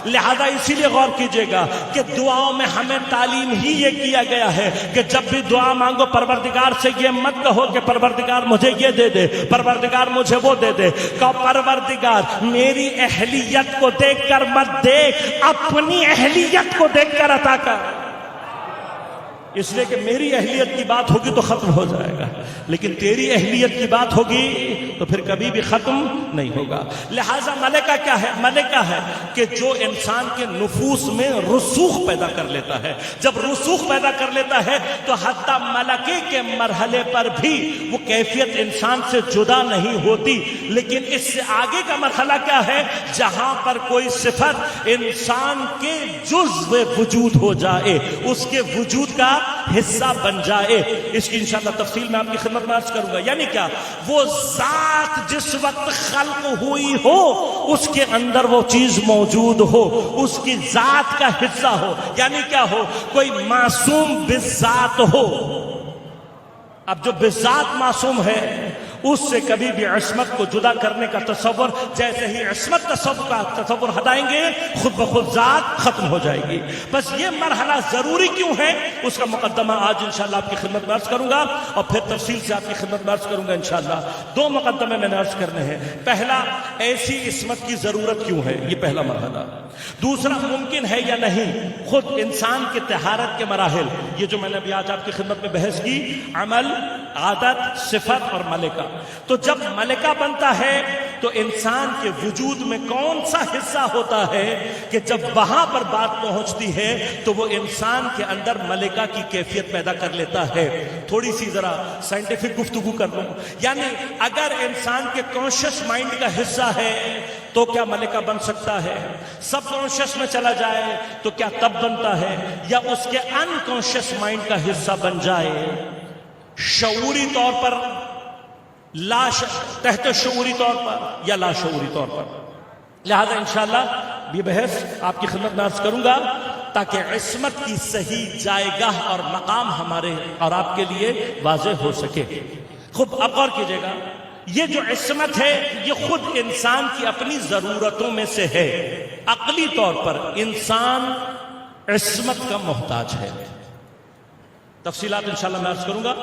لہذا اسی لیے غور کیجئے گا کہ دعاؤں میں ہمیں تعلیم ہی یہ کیا گیا ہے کہ جب بھی دعا مانگو پروردگار سے یہ مت کہو کہ پروردگار مجھے یہ دے دے، پروردگار مجھے وہ دے دے. کہو پروردگار میری اہلیت کو دیکھ کر مت دے، اپنی اہلیت کو دیکھ کر عطا کر. اس لیے کہ میری اہلیت کی بات ہوگی تو ختم ہو جائے گا، لیکن تیری اہلیت کی بات ہوگی تو پھر کبھی بھی ختم نہیں ہوگا۔ لہٰذا ملکہ کیا ہے؟ ملکہ ہے کہ جو انسان کے نفوس میں رسوخ پیدا کر لیتا ہے۔ جب رسوخ پیدا کر لیتا ہے تو حتیٰ ملکے کے مرحلے پر بھی وہ کیفیت انسان سے جدا نہیں ہوتی۔ لیکن اس سے آگے کا مرحلہ کیا ہے؟ جہاں پر کوئی صفت انسان کے جزو وجود ہو جائے، اس کے وجود کا حصہ بن جائے۔ اس کی انشاءاللہ تفصیل میں آپ کی خدمت میں عرض کروں گا۔ یعنی کیا؟ وہ ذات جس وقت خلق ہوئی ہو اس کے اندر وہ چیز موجود ہو، اس کی ذات کا حصہ ہو۔ یعنی کیا ہو؟ کوئی معصوم بالذات ہو۔ اب جو بالذات معصوم ہے اس سے کبھی بھی عصمت کو جدا کرنے کا تصور، جیسے ہی عصمت کا تصور ہٹائیں گے خود بخود ذات ختم ہو جائے گی۔ بس یہ مرحلہ ضروری کیوں ہے اس کا مقدمہ آج انشاءاللہ آپ کی خدمت میں عرض کروں گا، اور پھر تفصیل سے آپ کی خدمت میں عرض کروں گا انشاءاللہ۔ دو مقدمے میں نے عرض کرنے ہیں۔ پہلا، ایسی عصمت کی ضرورت کیوں ہے، یہ پہلا مرحلہ۔ دوسرا، ممکن ہے یا نہیں خود انسان کے طہارت کے مراحل، یہ جو میں نے ابھی آج آپ کی خدمت میں بحث کی، عمل، عادت، صفت اور ملکہ۔ تو جب ملکہ بنتا ہے تو انسان کے وجود میں کون سا حصہ ہوتا ہے کہ جب وہاں پر بات پہنچتی ہے تو وہ انسان کے اندر ملکہ کی کیفیت پیدا کر لیتا ہے۔ تھوڑی سی ذرا سائنٹیفک گفتگو کر لوں، یعنی اگر انسان کے کانشیس مائنڈ کا حصہ ہے تو کیا ملکہ بن سکتا ہے؟ سب کانشیس میں چلا جائے تو کیا تب بنتا ہے؟ یا اس کے ان کانشیس مائنڈ کا حصہ بن جائے؟ شعوری طور پر، تحت شعوری طور پر یا لا شعوری طور پر؟ لہذا انشاءاللہ یہ بحث آپ کی خدمت میں عرض کروں گا تاکہ عصمت کی صحیح جائگاہ اور مقام ہمارے اور آپ کے لیے واضح ہو سکے۔ خوب اب غور کیجئے گا، یہ جو عصمت ہے یہ خود انسان کی اپنی ضرورتوں میں سے ہے۔ عقلی طور پر انسان عصمت کا محتاج ہے۔ تفصیلات انشاءاللہ میں عرض کروں گا۔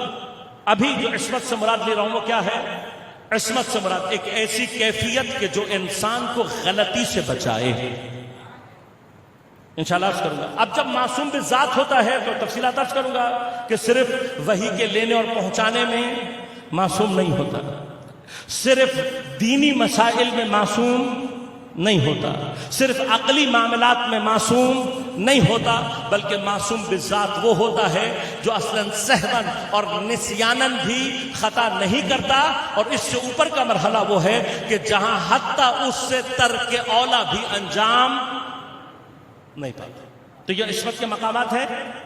ابھی جو عصمت سے مراد لے رہا ہوں وہ کیا ہے؟ عصمت سے مراد ایک ایسی کیفیت کہ جو انسان کو غلطی سے بچائے، انشاءاللہ عرض کروں گا۔ اب جب معصوم بالذات ہوتا ہے تو تفصیلات عرض کروں گا کہ صرف وحی کے لینے اور پہنچانے میں معصوم نہیں ہوتا، صرف دینی مسائل میں معصوم نہیں ہوتا، صرف عقلی معاملات میں معصوم نہیں ہوتا، بلکہ معصوم بالذات وہ ہوتا ہے جو اصلاً سہواً اور نسیاناً بھی خطا نہیں کرتا، اور اس سے اوپر کا مرحلہ وہ ہے کہ جہاں حتیٰ اس سے ترک اولا بھی انجام نہیں پاتا۔ تو یہ عصمت کے مقامات ہیں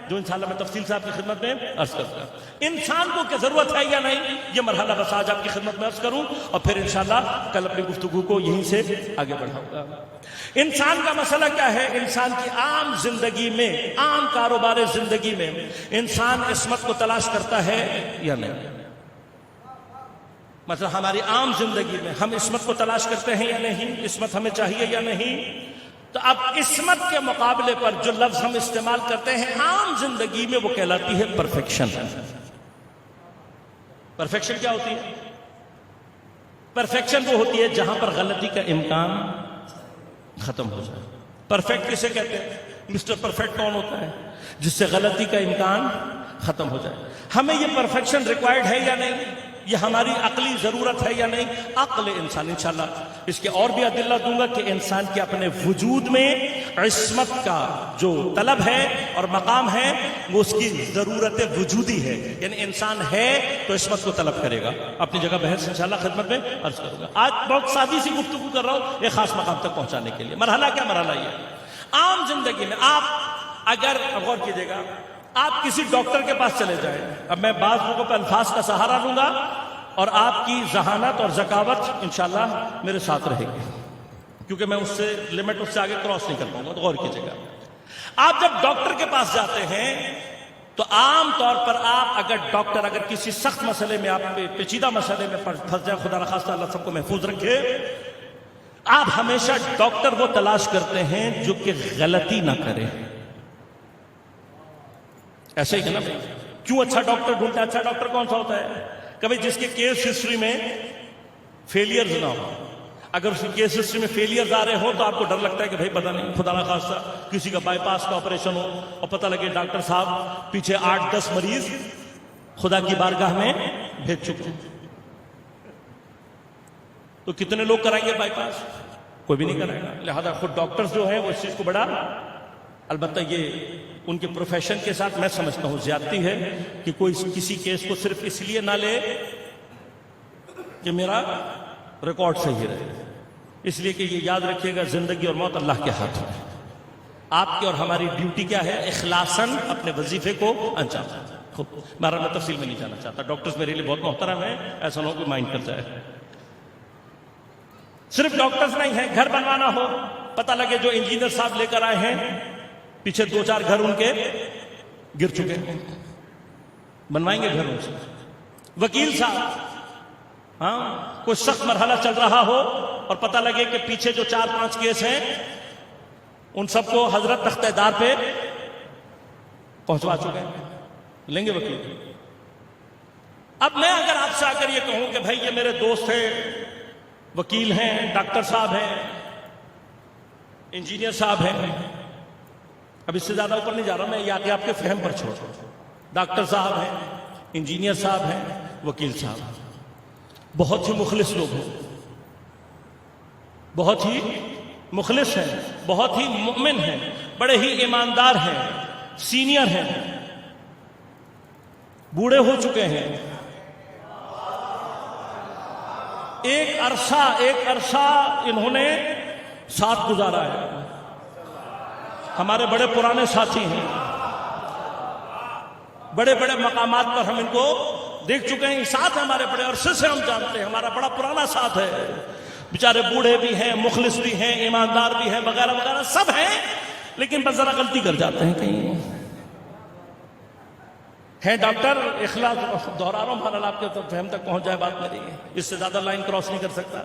جو انشاءاللہ میں تفصیل سے آپ کی خدمت میں عرض کروں گا۔ انسان کو کیا ضرورت ہے یا نہیں، یہ مرحلہ بس آج آپ کی خدمت میں عرض کروں، اور پھر انشاءاللہ کل اپنی گفتگو کو یہیں سے آگے بڑھاؤں گا۔ انسان کا مسئلہ کیا ہے؟ انسان کی عام زندگی میں، عام کاروبار زندگی میں انسان عصمت کو تلاش کرتا ہے یا نہیں؟ مطلب ہماری عام زندگی میں ہم عصمت کو تلاش کرتے ہیں یا نہیں؟ عصمت ہمیں چاہیے یا نہیں؟ تو اب عصمت کے مقابلے پر جو لفظ ہم استعمال کرتے ہیں عام زندگی میں وہ کہلاتی ہے پرفیکشن۔ پرفیکشن کیا ہوتی ہے؟ پرفیکشن وہ ہوتی ہے جہاں پر غلطی کا امکان ختم ہو جائے۔ پرفیکٹ کسے کہتے ہیں؟ مسٹر پرفیکٹ کون ہوتا ہے؟ جس سے غلطی کا امکان ختم ہو جائے۔ ہمیں یہ پرفیکشن ریکوائرڈ ہے یا نہیں؟ یہ ہماری عقلی ضرورت ہے یا نہیں؟ عقل انسان، انشاءاللہ اس کے اور بھی ادلہ دوں گا کہ انسان کے اپنے وجود میں عصمت کا جو طلب ہے اور مقام ہے وہ اس کی ضرورت وجودی ہے، یعنی انسان ہے تو عصمت کو طلب کرے گا۔ اپنی جگہ بحث انشاءاللہ خدمت میں عرض کروں گا۔ آج بہت سادی سی گفتگو کر رہا ہوں ایک خاص مقام تک پہنچانے کے لیے۔ مرحلہ کیا مرحلہ یہ؟ عام زندگی میں آپ اگر غور کیجئے گا، آپ کسی ڈاکٹر کے پاس چلے جائیں، اب میں بعض لوگوں پہ الفاظ کا سہارا لوں گا اور آپ کی ذہانت اور ذکاوت انشاءاللہ میرے ساتھ رہے گی، کیونکہ میں اس سے لمٹ اس سے آگے کراس نہیں کر پاؤں گا، تو غور کیجئے گا۔ آپ جب ڈاکٹر کے پاس جاتے ہیں تو عام طور پر آپ اگر کسی سخت مسئلے میں، آپ پیچیدہ مسئلے میں پھنس جائیں، خدا نخواستہ اللہ سب کو محفوظ رکھے، آپ ہمیشہ ڈاکٹر وہ تلاش کرتے ہیں جو کہ غلطی نہ کرے۔ ایسے ہی ہے نا؟ کیوں اچھا ڈاکٹر ڈھونڈتا ہے؟ اچھا ڈاکٹر کون سا ہوتا ہے؟ کبھی جس کے کیس ہسٹری میں فیلئرز نہ ہو۔ اگر اس کی کیس ہسٹری میں فیلئرز آ رہے ہوں تو آپ کو ڈر لگتا ہے کہ بھائی پتہ نہیں خدا نہ خواستہ کسی کا بائی پاس کا آپریشن ہو اور پتہ لگے ڈاکٹر صاحب پیچھے 8-10 مریض خدا کی بارگاہ میں بھیج چکے ہیں. تو کتنے لوگ کرائیں گے بائی پاس؟ کوئی بھی نہیں کرائے گا. لہذا خود ڈاکٹرز جو ہیں وہ اس چیز کو بڑا، البتہ یہ ان کے پروفیشن کے ساتھ میں سمجھتا ہوں زیادتی ہے کہ کوئی کسی کیس کو صرف اس لیے نہ لے کہ میرا ریکارڈ صحیح رہے. اس لیے کہ یہ یاد رکھیے گا زندگی اور موت اللہ کے ہاتھ میں. آپ کی اور ہماری ڈیوٹی کیا ہے؟ اخلاصاً اپنے وظیفے کو انجام دینا. میں تفصیل میں نہیں جانا چاہتا، ڈاکٹرز میرے لیے بہت محترم ہیں، ایسا نہ ہو کہ مائنڈ کر جائے. صرف ڈاکٹرز نہیں ہیں، گھر بنوانا ہو، پتہ لگے جو انجینئر صاحب لے کر آئے ہیں پیچھے 2-4 گھر ان کے گر چکے ہیں، بنوائیں گے گھر ان سے. وکیل صاحب، ہاں کوئی سخت مرحلہ چل رہا ہو اور پتہ لگے کہ پیچھے جو 4-5 کیس ہیں ان سب کو حضرت تختہ دار پہ پہنچوا چکے ہیں، لیں گے وکیل. اب میں اگر آپ سے آ کر یہ کہوں کہ بھائی یہ میرے دوست ہیں، وکیل ہیں، ڈاکٹر صاحب ہیں، انجینئر صاحب ہیں، اب اس سے زیادہ اوپر نہیں جا رہا میں، یہ آگے آپ کے فہم پر چھوڑ. ڈاکٹر صاحب ہیں، انجینئر صاحب ہیں، وکیل صاحب ہیں، بہت ہی مخلص لوگ ہیں، بہت ہی مخلص ہیں، بہت ہی مؤمن ہیں، بڑے ہی ایماندار ہیں، سینئر ہیں، بوڑھے ہو چکے ہیں. ایک عرصہ انہوں نے ساتھ گزارا ہے. ہمارے بڑے پرانے ساتھی ہیں، بڑے بڑے مقامات پر ہم ان کو دیکھ چکے ہیں. ساتھ ہمارے بڑے عرصے سے ہم جانتے ہیں، ہمارا بڑا پرانا ساتھ ہے. بیچارے بوڑھے بھی ہیں، مخلص بھی ہیں، ایماندار بھی ہیں، وغیرہ وغیرہ سب ہیں، لیکن بس ذرا غلطی کر جاتے ہیں کہیں. ہے ڈاکٹر، اخلاص دہرا رہا ہوں، بہرحال آپ کے تو فہم تک پہنچ جائے بات میری، اس سے زیادہ لائن کراس نہیں کر سکتا.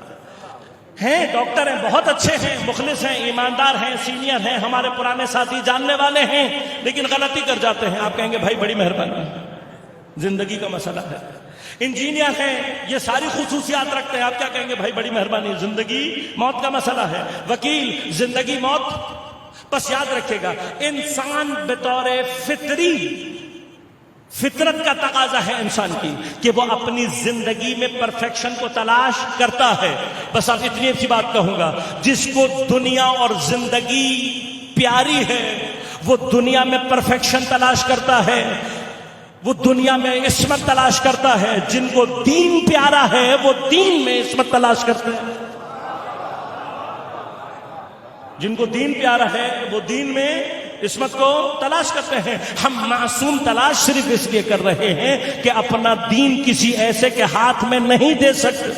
ہیں ڈاکٹر ہیں، بہت اچھے ہیں، مخلص ہیں، ایماندار ہیں، سینئر ہیں، ہمارے پرانے ساتھی، جاننے والے ہیں، لیکن غلطی کر جاتے ہیں. آپ کہیں گے بھائی بڑی مہربانی، زندگی کا مسئلہ ہے. انجینئر ہیں، یہ ساری خصوصیات رکھتے ہیں، آپ کیا کہیں گے بھائی بڑی مہربانی، زندگی موت کا مسئلہ ہے. وکیل، زندگی موت. بس یاد رکھے گا انسان بطور فطرت کا تقاضا ہے انسان کی کہ وہ اپنی زندگی میں پرفیکشن کو تلاش کرتا ہے. بس آپ اتنی اچھی بات کہوں گا، جس کو دنیا اور زندگی پیاری ہے وہ دنیا میں پرفیکشن تلاش کرتا ہے، وہ دنیا میں عصمت تلاش کرتا ہے. جن کو دین پیارا ہے وہ دین میں عصمت تلاش کرتے ہیں. جن کو دین پیارا ہے وہ دین میں عصمت کو تلاش کرتے ہیں. ہم معصوم تلاش صرف اس لیے کر رہے ہیں کہ اپنا دین کسی ایسے کے ہاتھ میں نہیں دے سکتے.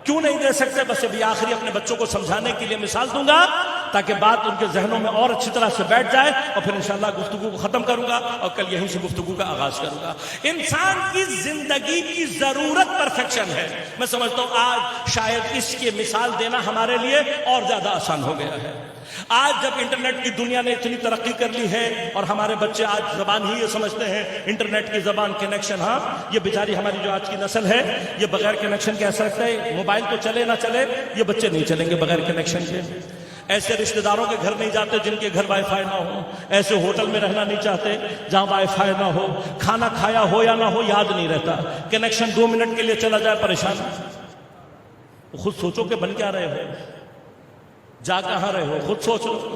کیوں نہیں دے سکتے؟ بس ابھی آخری اپنے بچوں کو سمجھانے کے لیے مثال دوں گا تاکہ بات ان کے ذہنوں میں اور اچھی طرح سے بیٹھ جائے، اور پھر انشاءاللہ گفتگو کو ختم کروں گا اور کل یہیں سے گفتگو کا آغاز کروں گا. انسان کی زندگی کی ضرورت پرفیکشن ہے. میں سمجھتا ہوں آج شاید اس کی مثال دینا ہمارے لیے اور زیادہ آسان ہو گیا ہے. آج جب انٹرنیٹ کی دنیا نے اتنی ترقی کر لی ہے اور ہمارے بچے آج زبان ہی یہ سمجھتے ہیں انٹرنیٹ کی زبان، کنیکشن. ہاں یہ بیچاری ہماری جو آج کی نسل ہے یہ بغیر کنیکشن کے ایسا لگتا ہے موبائل تو چلے نہ چلے یہ بچے نہیں چلیں گے بغیر کنیکشن کے. ایسے رشتہ داروں کے گھر نہیں جاتے جن کے گھر وائی فائی نہ ہو، ایسے ہوٹل میں رہنا نہیں چاہتے جہاں وائی فائی نہ ہو، کھانا کھایا ہو یا نہ ہو یاد نہیں رہتا، کنیکشن 2 منٹ کے لیے چلا جائے پریشان. خود سوچو کہ بن کیا رہے ہو، جا کہاں رہے ہو، خود سوچ لو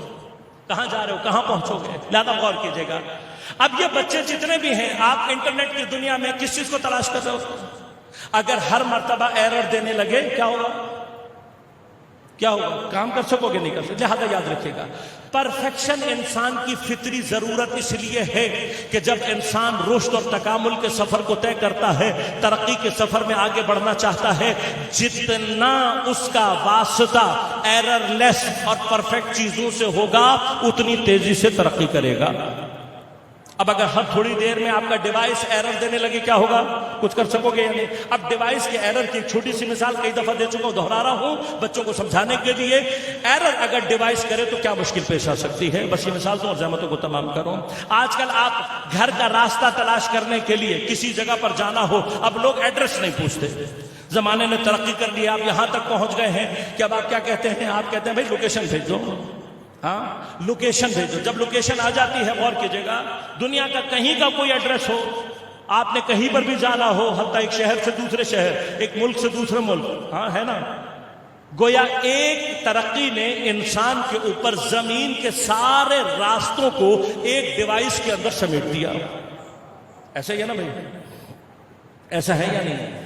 کہاں جا رہے ہو، کہاں پہنچو گے. لہذا غور کیجیے گا. اب یہ بچے جتنے بھی ہیں آپ انٹرنیٹ کی دنیا میں کس چیز کو تلاش کر رہے ہو؟ اگر ہر مرتبہ ایرر دینے لگے کیا ہوگا؟ کیا ہوگا؟ کام کر سکو گے؟ نہیں کر سکتے. لہذا یاد رکھیے گا پرفیکشن انسان کی فطری ضرورت اس لیے ہے کہ جب انسان رشد اور تکامل کے سفر کو طے کرتا ہے، ترقی کے سفر میں آگے بڑھنا چاہتا ہے، جتنا اس کا واسطہ ایرر لیس اور پرفیکٹ چیزوں سے ہوگا اتنی تیزی سے ترقی کرے گا. اب اگر ہر تھوڑی دیر میں آپ کا ڈیوائس ایرر دینے لگے کیا ہوگا؟ کچھ کر سکو گے یا نہیں؟ اب ڈیوائس کے ایرر کی ایک چھوٹی سی مثال کئی دفعہ دے چکا ہوں، دہرا رہا ہوں بچوں کو سمجھانے کے لیے. ایرر اگر ڈیوائس کرے تو کیا مشکل پیش آ سکتی ہے؟ بس یہ مثال دوں اور زحمتوں کو تمام کروں. آج کل آپ گھر کا راستہ تلاش کرنے کے لیے کسی جگہ پر جانا ہو، اب لوگ ایڈریس نہیں پوچھتے، زمانے نے ترقی کر لی، آپ یہاں تک پہنچ گئے ہیں کہ اب آپ کیا کہتے ہیں؟ آپ کہتے ہیں بھائی لوکیشن بھیج دو، ہاں لوکیشن بھیج دو۔ جب لوکیشن آ جاتی ہے، غور کیجیے گا، دنیا کا کہیں کا کوئی ایڈریس ہو، آپ نے کہیں پر بھی جانا ہو، حتیٰ ایک شہر سے دوسرے شہر، ایک ملک سے دوسرے ملک، ہاں ہے نا، گویا ایک ترقی نے انسان کے اوپر زمین کے سارے راستوں کو ایک ڈیوائس کے اندر سمیٹ دیا۔ ایسا ہی ہے نا بھائی؟ ایسا ہے یا نہیں ہے؟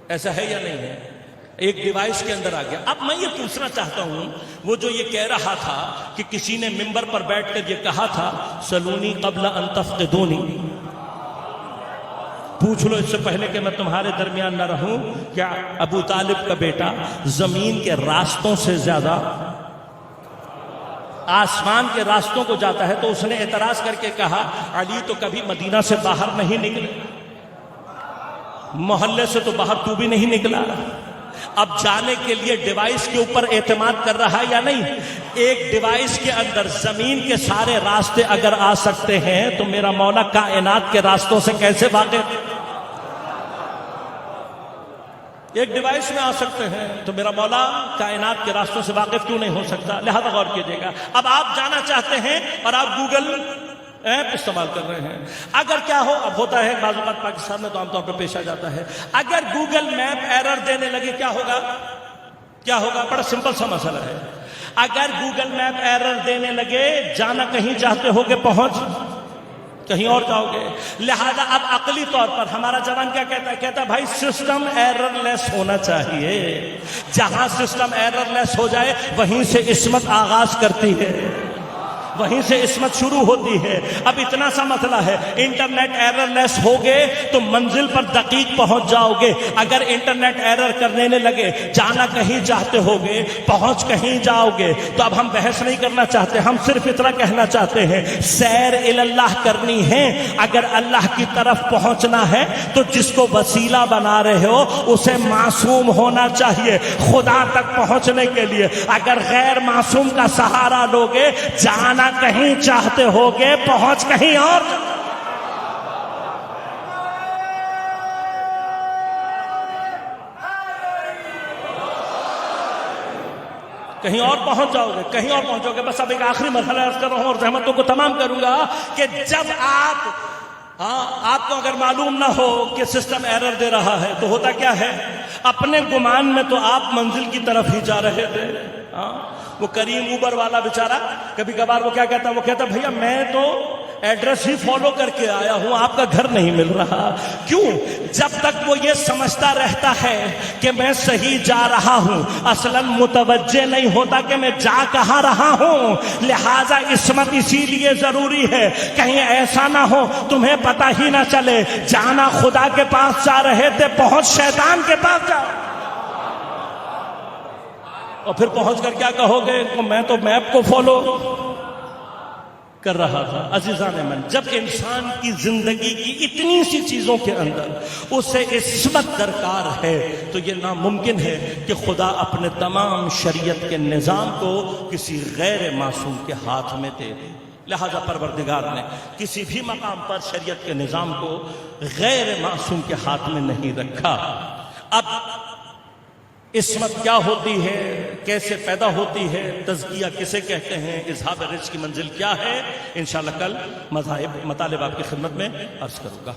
ایسا ہے یا نہیں ہے؟ ایک ڈیوائس کے اندر آ گیا۔ اب میں یہ پوچھنا چاہتا ہوں، وہ جو یہ کہہ رہا تھا کہ کسی نے ممبر پر بیٹھ کر یہ کہا تھا سلونی قبل ان تفقدونی، پوچھ لو اس سے پہلے کہ میں تمہارے درمیان نہ رہوں، کیا ابو طالب کا بیٹا زمین کے راستوں سے زیادہ آسمان کے راستوں کو جاتا ہے؟ تو اس نے اعتراض کر کے کہا علی تو کبھی مدینہ سے باہر نہیں نکلے، محلے سے تو باہر تو بھی نہیں نکلا، اب جانے کے لیے ڈیوائس کے اوپر اعتماد کر رہا ہے یا نہیں؟ ایک ڈیوائس کے اندر زمین کے سارے راستے اگر آ سکتے ہیں تو میرا مولا کائنات کے راستوں سے کیسے واقف؟ ایک ڈیوائس میں آ سکتے ہیں تو میرا مولا کائنات کے راستوں سے واقف کیوں نہیں ہو سکتا؟ لہذا غور کیجیے گا، اب آپ جانا چاہتے ہیں اور آپ گوگل ایپ استعمال کر رہے ہیں، اگر کیا ہو، اب ہوتا ہے بعض اوقات پاکستان میں تو عام طور پہ پیش آ جاتا ہے، اگر گوگل میپ ایرر دینے لگے کیا ہوگا؟ کیا ہوگا؟ بڑا سمپل سا مسئلہ ہے، اگر گوگل میپ ایرر دینے لگے، جانا کہیں چاہتے ہو گے، پہنچ کہیں اور جاؤ گے۔ لہذا اب عقلی طور پر ہمارا جوان کیا کہتا ہے؟ کہتا ہے بھائی سسٹم ایرر لیس ہونا چاہیے، جہاں سسٹم ایرر لیس ہو جائے وہیں سے عصمت آغاز کرتی ہے، وہیں سے عصمت شروع ہوتی ہے۔ اب اتنا سا مسئلہ ہے، انٹرنیٹ ایرر لیس ہوگے تو منزل پر دقیق پہنچ جاؤ گے، اگر انٹرنیٹ ایرر کرنے لگے، جانا کہیں چاہتے ہوگے، پہنچ کہیں جاؤ گے۔ تو اب ہم بحث نہیں کرنا چاہتے، ہم صرف اتنا کہنا چاہتے ہیں سیر اللہ کرنی ہے، اگر اللہ کی طرف پہنچنا ہے تو جس کو وسیلہ بنا رہے ہو اسے معصوم ہونا چاہیے خدا تک پہنچنے کے لیے۔ اگر غیر معصوم کا سہارا لوگے، جانا کہیں چاہتے ہوگے، پہنچ کہیں اور۔ کہیں اور پہنچ جاؤ گے، کہیں اور پہنچو گے۔ بس اب ایک آخری مرحلہ عرض کر رہا ہوں اور زحمتوں کو تمام کروں گا کہ جب آپ کو اگر معلوم نہ ہو کہ سسٹم ایرر دے رہا ہے تو ہوتا کیا ہے؟ اپنے گمان میں تو آپ منزل کی طرف ہی جا رہے تھے۔ وہ کریم اوبر والا بیچارہ کبھی کبھار وہ کیا کہتا ہے؟ وہ کہتا ہے بھیا میں تو ایڈریس ہی فالو کر کے آیا ہوں، آپ کا گھر نہیں مل رہا۔ کیوں؟ جب تک وہ یہ سمجھتا رہتا ہے کہ میں صحیح جا رہا ہوں، اصلاً متوجہ نہیں ہوتا کہ میں جا کہاں رہا ہوں۔ لہٰذا عصمت اسی لیے ضروری ہے، کہیں ایسا نہ ہو تمہیں پتہ ہی نہ چلے، جانا خدا کے پاس جا رہے تھے، پہنچ شیطان کے پاس جاؤ، اور پھر پہنچ کر کیا کہو گے؟ میں تو میپ کو فالو کر رہا تھا۔ عزیزان من، جب انسان کی زندگی کی اتنی سی چیزوں کے اندر اسے عصمت درکار ہے تو یہ ناممکن ہے کہ خدا اپنے تمام شریعت کے نظام کو کسی غیر معصوم کے ہاتھ میں دے دے۔ لہذا پروردگار نے کسی بھی مقام پر شریعت کے نظام کو غیر معصوم کے ہاتھ میں نہیں رکھا۔ اب عصمت کیا ہوتی ہے، کیسے پیدا ہوتی ہے، تزکیہ کسے کہتے ہیں، اذہاب رزق کی منزل کیا ہے، انشاءاللہ کل مطالب آپ کی خدمت میں عرض کروں گا۔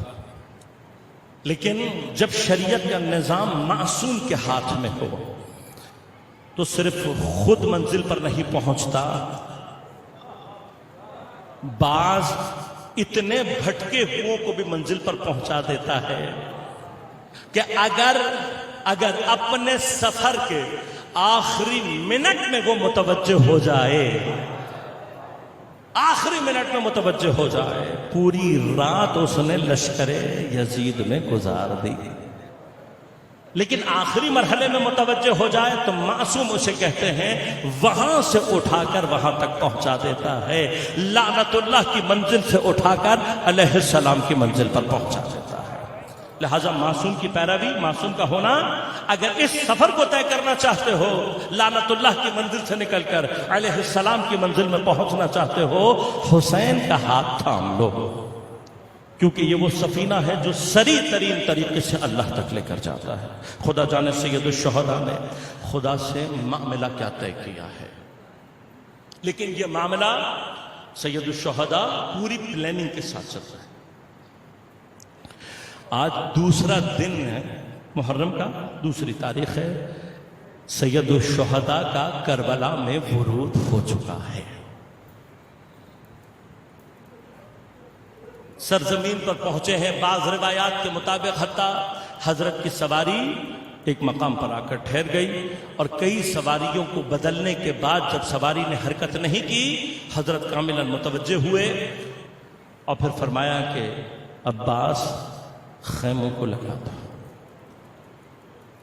لیکن جب شریعت کا نظام معصوم کے ہاتھ میں ہو تو صرف خود منزل پر نہیں پہنچتا، بعض اتنے بھٹکے ہوئوں کو بھی منزل پر پہنچا دیتا ہے کہ اگر اپنے سفر کے آخری منٹ میں وہ متوجہ ہو جائے، آخری منٹ میں متوجہ ہو جائے، پوری رات اس نے لشکر یزید میں گزار دی، لیکن آخری مرحلے میں متوجہ ہو جائے تو معصوم اسے کہتے ہیں وہاں سے اٹھا کر وہاں تک پہنچا دیتا ہے، لعنت اللہ کی منزل سے اٹھا کر علیہ السلام کی منزل پر پہنچا دیتا ہے۔ لہٰذا معصوم کی پیروی، معصوم کا ہونا، اگر اس سفر کو طے کرنا چاہتے ہو، لعنت اللہ کی منزل سے نکل کر علیہ السلام کی منزل میں پہنچنا چاہتے ہو، حسین کا ہاتھ تھام لو، کیونکہ یہ وہ سفینہ ہے جو سری ترین طریقے سے اللہ تک لے کر جاتا ہے۔ خدا جانے سید الشہداء نے خدا سے معاملہ کیا طے کیا ہے، لیکن یہ معاملہ سید الشہداء پوری پلاننگ کے ساتھ چل رہا ہے۔ آج دوسرا دن ہے محرم کا، دوسری تاریخ ہے، سید الشہداء کا کربلا میں ورود ہو چکا ہے۔ سرزمین پر پہنچے ہیں، بعض روایات کے مطابق حتیٰ حضرت کی سواری ایک مقام پر آ کر ٹھہر گئی، اور کئی سواریوں کو بدلنے کے بعد جب سواری نے حرکت نہیں کی، حضرت کاملاً متوجہ ہوئے اور پھر فرمایا کہ عباس خیموں کو لگا دو۔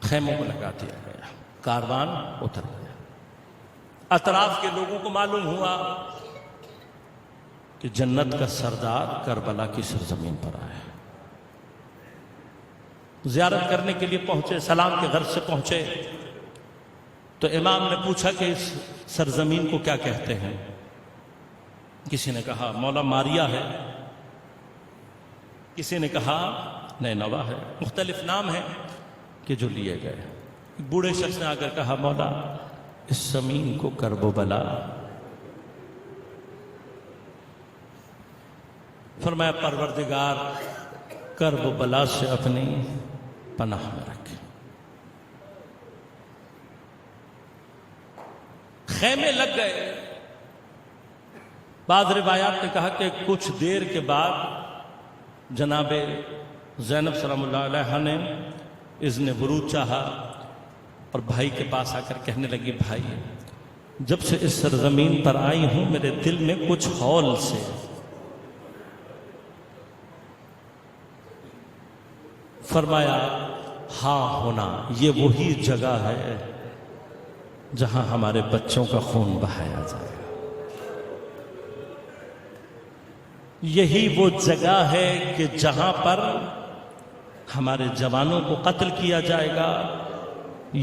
خیموں کو لگا دیا گیا، کاروان اتر گیا۔ اطراف کے لوگوں کو معلوم ہوا کہ جنت کا سردار کربلا کی سرزمین پر آیا۔ زیارت کرنے کے لیے پہنچے، سلام کے غرض سے پہنچے تو امام نے پوچھا کہ اس سرزمین کو کیا کہتے ہیں؟ کسی نے کہا مولا ماریا ہے، کسی نے کہا نینوا ہے، مختلف نام ہیں کہ جو لیے گئے۔ ایک بوڑھے شخص نے آ کر کہا مولا اس زمین کو کرب و بلا، فرمایا پروردگار کرب و بلا سے اپنی پناہ میں رکھے۔ خیمے لگ گئے۔ بعض روایات نے کہا کہ کچھ دیر کے بعد جناب زینب سلام اللہ علیہ نے اذن ورود چاہا اور بھائی کے پاس آ کر کہنے لگی بھائی جب سے اس سرزمین پر آئی ہوں میرے دل میں کچھ ہول سے فرمایا ہاں ہونا، یہ وہی جگہ ہے جہاں ہمارے بچوں کا خون بہایا جائے گا، یہی وہ جگہ ہے کہ جہاں پر ہمارے جوانوں کو قتل کیا جائے گا،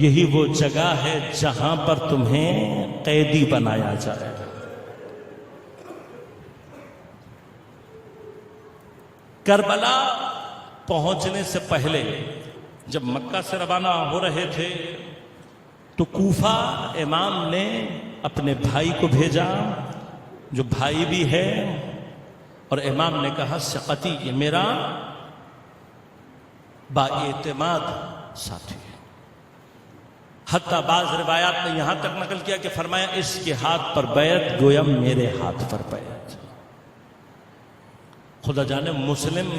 یہی وہ جگہ ہے جہاں پر تمہیں قیدی بنایا جائے گا۔ کربلا پہنچنے سے پہلے جب مکہ سے روانہ ہو رہے تھے تو کوفہ امام نے اپنے بھائی کو بھیجا جو بھائی بھی ہے، اور امام نے کہا ثقتی یہ میرا با اعتماد ساتھی ہے۔ حتیٰ بعض روایات نے یہاں تک نقل کیا کہ فرمایا اس کے ہاتھ پر بیعت گویا میرے ہاتھ پر بیعت۔ خدا جانے مسلم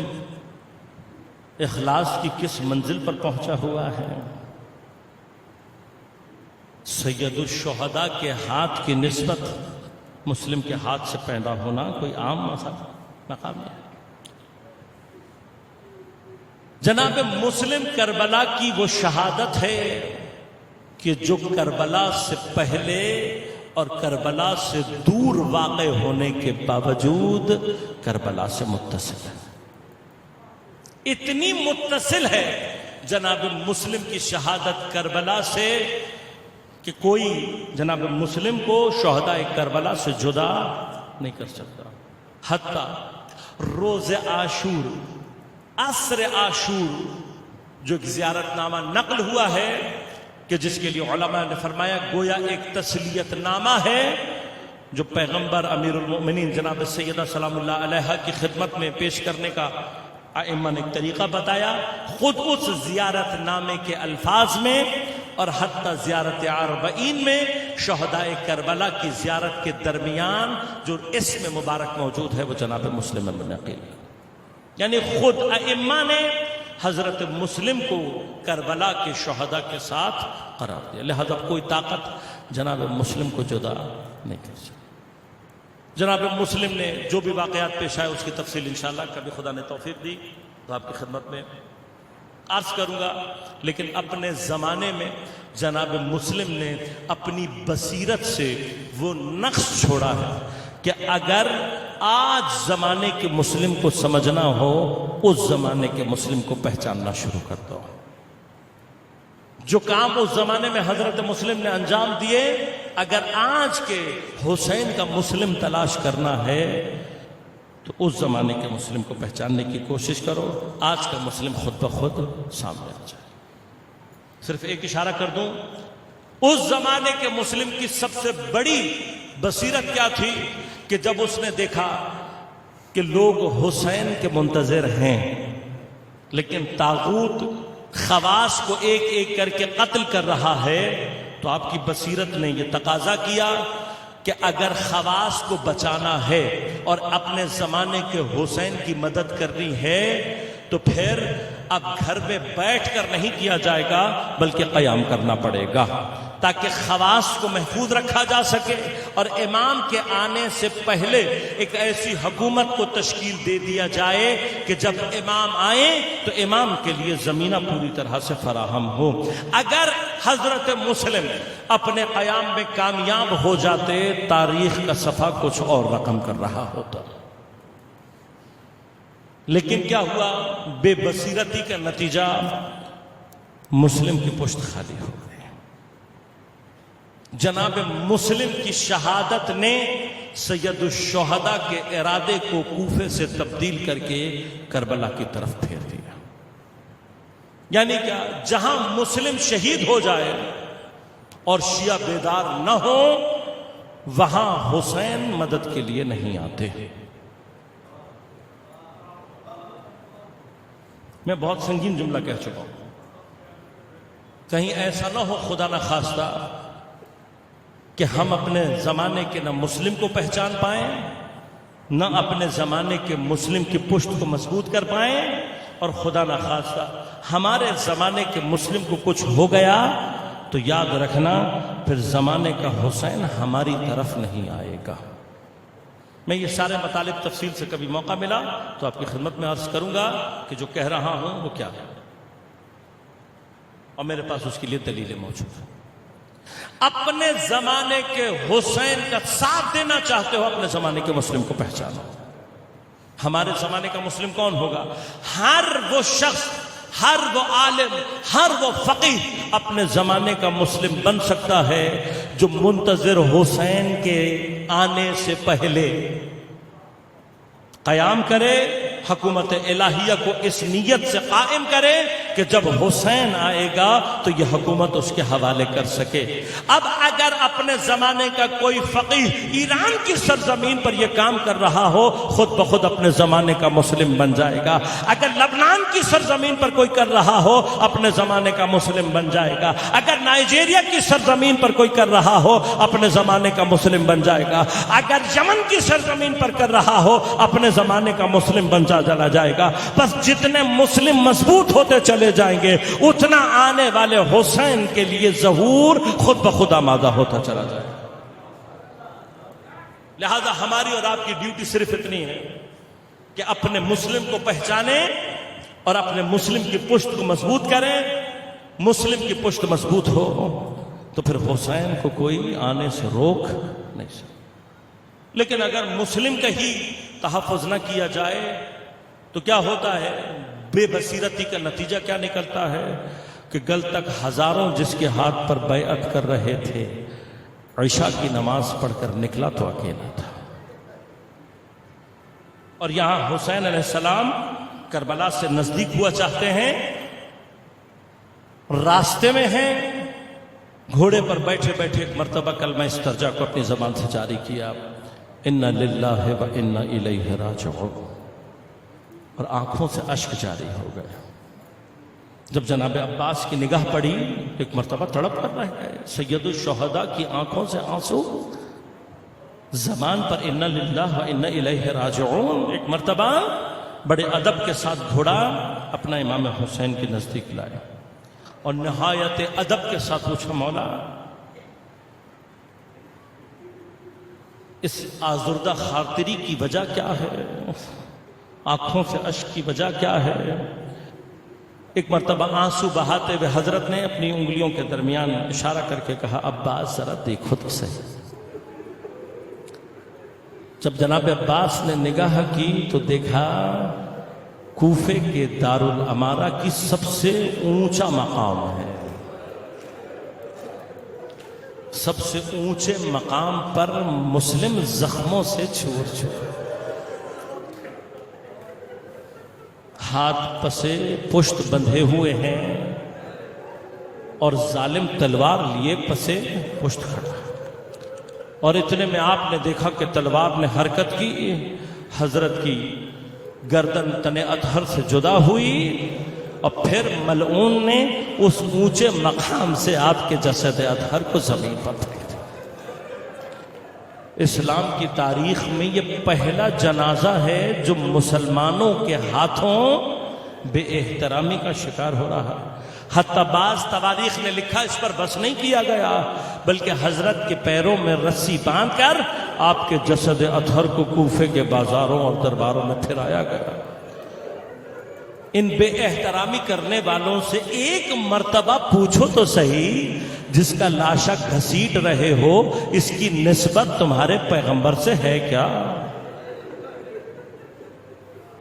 اخلاص کی کس منزل پر پہنچا ہوا ہے۔ سید الشہداء کے ہاتھ کی نسبت مسلم کے ہاتھ سے پیدا ہونا کوئی عام مقام ہے۔ جناب مسلم کربلا کی وہ شہادت ہے کہ جو کربلا سے پہلے اور کربلا سے دور واقع ہونے کے باوجود کربلا سے متصل ہے۔ اتنی متصل ہے جناب مسلم کی شہادت کربلا سے کہ کوئی جناب مسلم کو شہداء کربلا سے جدا نہیں کر سکتا۔ حتیٰ روز عاشور، عصر عاشور جو ایک زیارت نامہ نقل ہوا ہے کہ جس کے لیے علماء نے فرمایا گویا ایک تسلیت نامہ ہے جو پیغمبر امیر المؤمنین جناب سیدہ سلام اللہ علیہ کی خدمت میں پیش کرنے کا ائمہ نے ایک طریقہ بتایا۔ خود اس زیارت نامے کے الفاظ میں اور حتیٰ زیارت اربعین میں شہداء کربلا کی زیارت کے درمیان جو اسم مبارک موجود ہے وہ جناب مسلم میں منقل، یعنی خود ائمہ نے حضرت مسلم کو کربلا کے شہداء کے ساتھ قرار دیا، لہذا کوئی طاقت جناب مسلم کو جدا نہیں کر سکتی۔ جناب مسلم نے جو بھی واقعات پیش آئے اس کی تفصیل انشاءاللہ کبھی خدا نے توفیق دی تو آپ کی خدمت میں عرض کروں گا، لیکن اپنے زمانے میں جناب مسلم نے اپنی بصیرت سے وہ نقش چھوڑا ہے کہ اگر آج زمانے کے مسلم کو سمجھنا ہو اس زمانے کے مسلم کو پہچاننا شروع کر دو۔ جو کام اس زمانے میں حضرت مسلم نے انجام دیے، اگر آج کے حسین کا مسلم تلاش کرنا ہے تو اس زمانے کے مسلم کو پہچاننے کی کوشش کرو، آج کا مسلم خود بخود سامنے آ جائے۔ صرف ایک اشارہ کر دوں، اس زمانے کے مسلم کی سب سے بڑی بصیرت کیا تھی کہ جب اس نے دیکھا کہ لوگ حسین کے منتظر ہیں لیکن طاغوت خواص کو ایک ایک کر کے قتل کر رہا ہے، تو آپ کی بصیرت نے یہ تقاضا کیا کہ اگر خواص کو بچانا ہے اور اپنے زمانے کے حسین کی مدد کرنی ہے تو پھر اب گھر میں بیٹھ کر نہیں کیا جائے گا بلکہ قیام کرنا پڑے گا، تاکہ خواص کو محفوظ رکھا جا سکے اور امام کے آنے سے پہلے ایک ایسی حکومت کو تشکیل دے دیا جائے کہ جب امام آئیں تو امام کے لیے زمینہ پوری طرح سے فراہم ہو۔ اگر حضرت مسلم اپنے قیام میں کامیاب ہو جاتے، تاریخ کا صفحہ کچھ اور رقم کر رہا ہوتا، لیکن کیا ہوا؟ بے بصیرتی کا نتیجہ مسلم کی پشت خالی ہو گئی۔ جناب مسلم کی شہادت نے سید الشہداء کے ارادے کو کوفے سے تبدیل کر کے کربلا کی طرف پھیر دیا۔ یعنی کیا؟ جہاں مسلم شہید ہو جائے اور شیعہ بیدار نہ ہو، وہاں حسین مدد کے لیے نہیں آتے۔ میں بہت سنگین جملہ کہہ چکا ہوں، کہیں ایسا نہ ہو خدا نہ خواستہ کہ ہم اپنے زمانے کے نہ مسلم کو پہچان پائیں، نہ اپنے زمانے کے مسلم کی پشت کو مضبوط کر پائیں، اور خدا نہ خواستہ ہمارے زمانے کے مسلم کو کچھ ہو گیا تو یاد رکھنا پھر زمانے کا حسین ہماری طرف نہیں آئے گا۔ میں یہ سارے مطالب تفصیل سے کبھی موقع ملا تو آپ کی خدمت میں عرض کروں گا کہ جو کہہ رہا ہوں وہ کیا ہے، اور میرے پاس اس کے لیے دلیلیں موجود ہیں۔ اپنے زمانے کے حسین کا ساتھ دینا چاہتے ہو، اپنے زمانے کے مسلم کو پہچانو۔ ہمارے زمانے کا مسلم کون ہوگا؟ ہر وہ شخص، ہر وہ عالم، ہر وہ فقیہ اپنے زمانے کا مسلم بن سکتا ہے جو منتظر حسین کے آنے سے پہلے قیام کرے، حکومت الہیہ کو اس نیت سے قائم کرے کہ جب حسین آئے گا تو یہ حکومت اس کے حوالے کر سکے۔ اب اگر اپنے زمانے کا کوئی فقیہ ایران کی سرزمین پر یہ کام کر رہا ہو، خود بخود اپنے زمانے کا مسلم بن جائے گا۔ اگر لبنان کی سرزمین پر کوئی کر رہا ہو، اپنے زمانے کا مسلم بن جائے گا۔ اگر نائجیریا کی سرزمین پر کوئی کر رہا ہو، اپنے زمانے کا مسلم بن جائے گا۔ اگر یمن کی سرزمین پر کر رہا ہو، اپنے زمانے کا مسلم بن چلا جائے گا۔ بس جتنے مسلم مضبوط ہوتے چلے جائیں گے، اتنا آنے والے حسین کے لیے ظہور خود بخود آمادہ ہوتا چلا جائے گا۔ لہذا ہماری اور آپ کی ڈیوٹی صرف اتنی ہے کہ اپنے مسلم کو پہچانیں اور اپنے مسلم کی پشت کو مضبوط کریں۔ مسلم کی پشت مضبوط ہو تو پھر حسین کو کوئی آنے سے روک نہیں سکتا۔ لیکن اگر مسلم کا ہی تحفظ نہ کیا جائے تو کیا ہوتا ہے؟ بے بصیرتی کا نتیجہ کیا نکلتا ہے کہ کل تک ہزاروں جس کے ہاتھ پر بیعت کر رہے تھے، عشاء کی نماز پڑھ کر نکلا تو اکیلا تھا۔ اور یہاں حسین علیہ السلام کربلا سے نزدیک ہوا چاہتے ہیں، راستے میں ہیں، گھوڑے پر بیٹھے بیٹھے ایک مرتبہ کلمہ استرجاع کو اپنی زبان سے جاری کیا، اِنَّ لِلَّهِ وَإِنَّ إِلَيْهِ رَاجِعُونَ، اور آنکھوں سے اشک جاری ہو گئے۔ جب جناب عباس کی نگاہ پڑی، ایک مرتبہ تڑپ کر رہے ہیں، سید الشہداء کی آنکھوں سے آنسو، زبان پر اِنَّ لِلَّهِ وَإِنَّ إِلَيْهِ رَاجِعُونَ۔ ایک مرتبہ بڑے ادب کے ساتھ گھوڑا اپنا امام حسین کے نزدیک لائے اور نہایت ادب کے ساتھ پوچھا، مولا اس آزردہ خاطری کی وجہ کیا ہے؟ آنکھوں سے اشک کی وجہ کیا ہے؟ ایک مرتبہ آنسو بہاتے ہوئے حضرت نے اپنی انگلیوں کے درمیان اشارہ کر کے کہا، عباس ذرا دیکھو تو صحیح۔ جب جناب عباس نے نگاہ کی تو دیکھا کوفے کے دارالامارہ کی سب سے اونچا مقام ہے، سب سے اونچے مقام پر مسلم زخموں سے چھوٹ چھوٹ، ہاتھ پسے پشت بندھے ہوئے ہیں اور ظالم تلوار لیے پسے پشت کھڑا، اور اتنے میں آپ نے دیکھا کہ تلوار نے حرکت کی، حضرت کی گردن تن اطہر سے جدا ہوئی، اور پھر ملعون نے اس اونچے مقام سے آپ کے جسد اطہر کو زمین پر پھینک دیا۔ اسلام کی تاریخ میں یہ پہلا جنازہ ہے جو مسلمانوں کے ہاتھوں بے احترامی کا شکار ہو رہا ہے۔ حتی بعض تواریخ نے لکھا اس پر بس نہیں کیا گیا، بلکہ حضرت کے پیروں میں رسی باندھ کر آپ کے جسد اطہر کو کوفے کے بازاروں اور درباروں میں پھرایا گیا۔ ان بے احترامی کرنے والوں سے ایک مرتبہ پوچھو تو صحیح، جس کا لاشا گھسیٹ رہے ہو اس کی نسبت تمہارے پیغمبر سے ہے کیا؟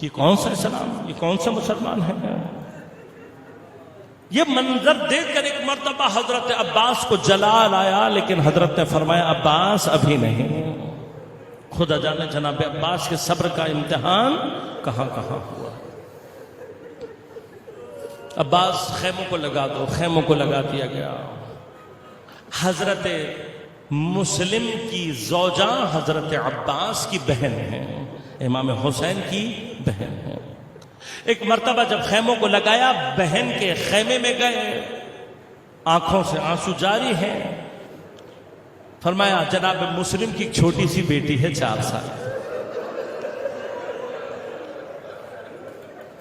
یہ کون سا اسلام، یہ کون سا مسلمان ہے؟ یہ منظر دیکھ کر ایک مرتبہ حضرت عباس کو جلال آیا، لیکن حضرت نے فرمایا عباس ابھی نہیں، خدا جانے جناب عباس کے صبر کا امتحان کہاں کہاں ہوا۔ عباس خیموں کو لگا دو، خیموں کو لگا دیا گیا۔ حضرت مسلم کی زوجہ حضرت عباس کی بہن ہیں، امام حسین کی بہن ہیں۔ ایک مرتبہ جب خیموں کو لگایا، بہن کے خیمے میں گئے، آنکھوں سے آنسو جاری ہیں۔ فرمایا جناب مسلم کی چھوٹی سی بیٹی ہے 4 سال،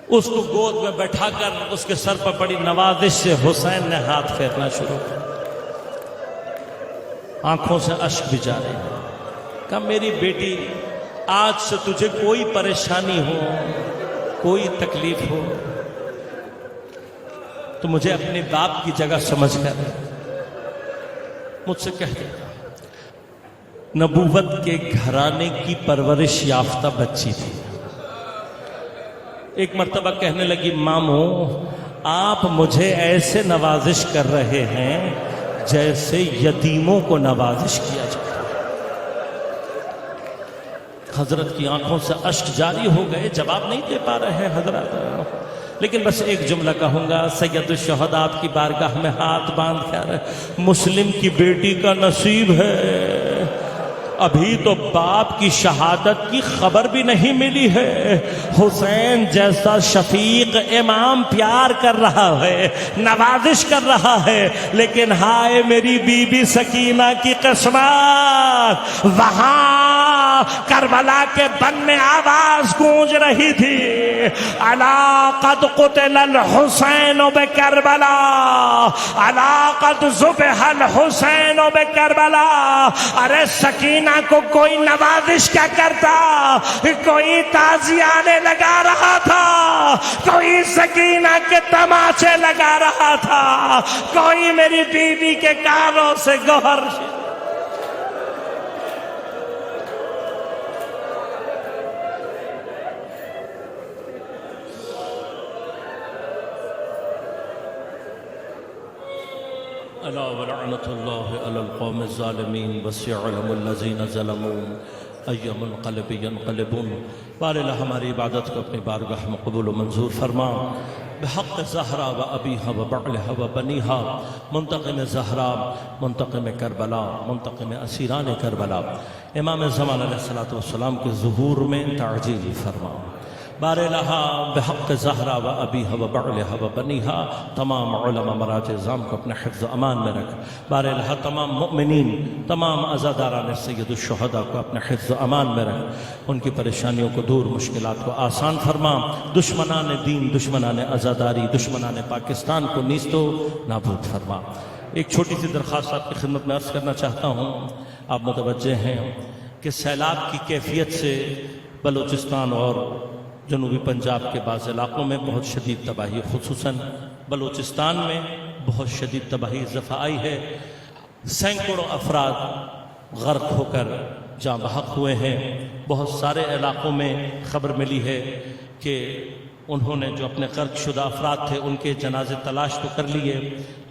اس کو گود میں بیٹھا کر اس کے سر پر پڑی نوازش سے حسین نے ہاتھ پھیرنا شروع کیا، آنکھوں سے اشک بھی جاری ہے۔ کہا میری بیٹی آج سے تجھے کوئی پریشانی ہو، کوئی تکلیف ہو تو مجھے اپنے باپ کی جگہ سمجھ کر مجھ سے کہہ دے۔ نبوت کے گھرانے کی پرورش یافتہ بچی تھی، ایک مرتبہ کہنے لگی ماموں آپ مجھے ایسے نوازش کر رہے ہیں جیسے یتیموں کو نوازش کیا جاتا ہے۔ حضرت کی آنکھوں سے اشک جاری ہو گئے، جواب نہیں دے پا رہے حضرت، لیکن بس ایک جملہ کہوں گا، سید الشہداء آپ کی بارگاہ میں ہاتھ باندھ کر مسلم کی بیٹی کا نصیب ہے، ابھی تو باپ کی شہادت کی خبر بھی نہیں ملی ہے، حسین جیسا شفیق امام پیار کر رہا ہے، نوازش کر رہا ہے، لیکن ہائے میری بی بی سکینہ کی قسمت، وہاں کربلا کے بن میں آواز گونج رہی تھی، الا قد قتل الحسین بکربلا، الا قد ذبح الحسین بکربلا۔ ارے سکینہ کو کوئی نوازش کیا کرتا، کوئی تعزیانے لگا رہا تھا، کوئی سکینہ کے تماچے لگا رہا تھا، کوئی میری بیوی کے کانوں سے گوہر۔ الا ولعنت اللہ علی القوم الظالمین وسيعلم الذین ظلموا ای منقلب ینقلبون۔ باراللہ ہماری عبادت کو اپنی بارگاہ میں قبول و منظور فرما، بحق زہرا و ابیہا و بعلہا و بنیہا، منتقم زہرا، منتقم کربلا، منتقم اسیران کربلا، امام زمان علیہ السلام کے ظہور میں تعجیل فرما۔ باراللہ بحق زہرا و ابیہا و بعلہا و بنیہا، تمام علماء مراجع ازام کو اپنے حفظ و امان میں رکھ۔ باراللہ تمام مؤمنین، تمام عزاداران سید الشہداء کو اپنے حفظ و امان میں رکھ، ان کی پریشانیوں کو دور، مشکلات کو آسان فرما، دشمنان دین، دشمنان عزاداری، دشمنان پاکستان کو نیست و نابود فرما۔ ایک چھوٹی سی درخواست آپ کی خدمت میں عرض کرنا چاہتا ہوں، آپ متوجہ ہیں کہ سیلاب کی کیفیت سے بلوچستان اور جنوبی پنجاب کے بعض علاقوں میں بہت شدید تباہی، خصوصاً بلوچستان میں بہت شدید تباہی اضافہ آئی ہے، سینکڑوں افراد غرق ہو کر جاں بحق ہوئے ہیں۔ بہت سارے علاقوں میں خبر ملی ہے کہ انہوں نے جو اپنے غرق شدہ افراد تھے ان کے جنازے تلاش تو کر لیے،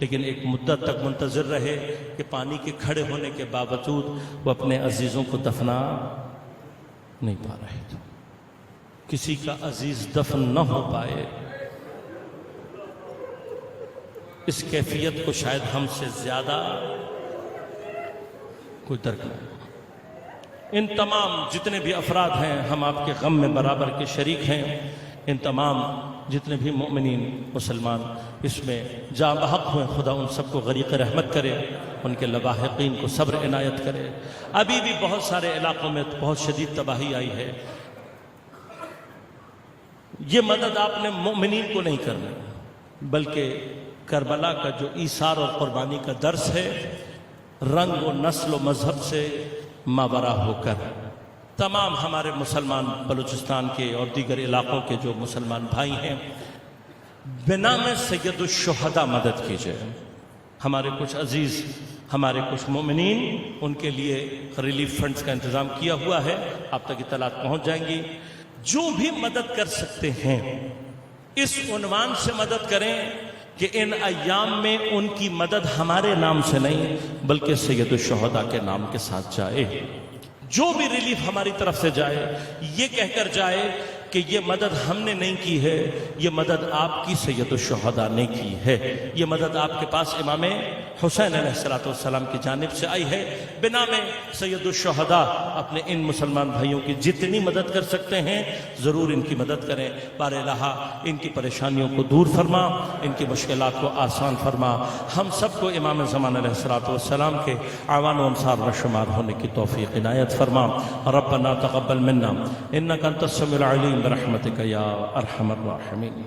لیکن ایک مدت تک منتظر رہے کہ پانی کے کھڑے ہونے کے باوجود وہ اپنے عزیزوں کو دفنا نہیں پا رہے تھے۔ کسی کا عزیز دفن نہ ہو پائے، اس کیفیت کو شاید ہم سے زیادہ کوئی درک نہیں۔ ان تمام جتنے بھی افراد ہیں، ہم آپ کے غم میں برابر کے شریک ہیں۔ ان تمام جتنے بھی مومنین مسلمان اس میں جاں بحق ہوئے، خدا ان سب کو غریق رحمت کرے، ان کے لواحقین کو صبر عنایت کرے۔ ابھی بھی بہت سارے علاقوں میں بہت شدید تباہی آئی ہے۔ یہ مدد آپ نے مومنین کو نہیں کرنا، بلکہ کربلا کا جو ایثار اور قربانی کا درس ہے، رنگ و نسل و مذہب سے ماورا ہو کر تمام ہمارے مسلمان بلوچستان کے اور دیگر علاقوں کے جو مسلمان بھائی ہیں، بنام سید الشہداء مدد کیجئے۔ ہمارے کچھ عزیز، ہمارے کچھ مومنین، ان کے لیے ریلیف فنڈز کا انتظام کیا ہوا ہے، آپ تک اطلاعات پہنچ جائیں گی۔ جو بھی مدد کر سکتے ہیں اس عنوان سے مدد کریں کہ ان ایام میں ان کی مدد ہمارے نام سے نہیں بلکہ سید الشہداء کے نام کے ساتھ جائے۔ جو بھی ریلیف ہماری طرف سے جائے، یہ کہہ کر جائے کہ یہ مدد ہم نے نہیں کی ہے، یہ مدد آپ کی سید الشہداء نے کی ہے، یہ مدد آپ کے پاس امام حسین علیہ السلام کی جانب سے آئی ہے۔ بنام سید الشہداء اپنے ان مسلمان بھائیوں کی جتنی مدد کر سکتے ہیں ضرور ان کی مدد کریں۔ بار الہ ان کی پریشانیوں کو دور فرما، ان کی مشکلات کو آسان فرما، ہم سب کو امام زمان علیہ السلام کے اعوان و انصار و شمار ہونے کی توفیق عنایت فرما۔ ربنا تقبل منا انک انت السمیع العلیم برحمتک یا ارحم الراحمین۔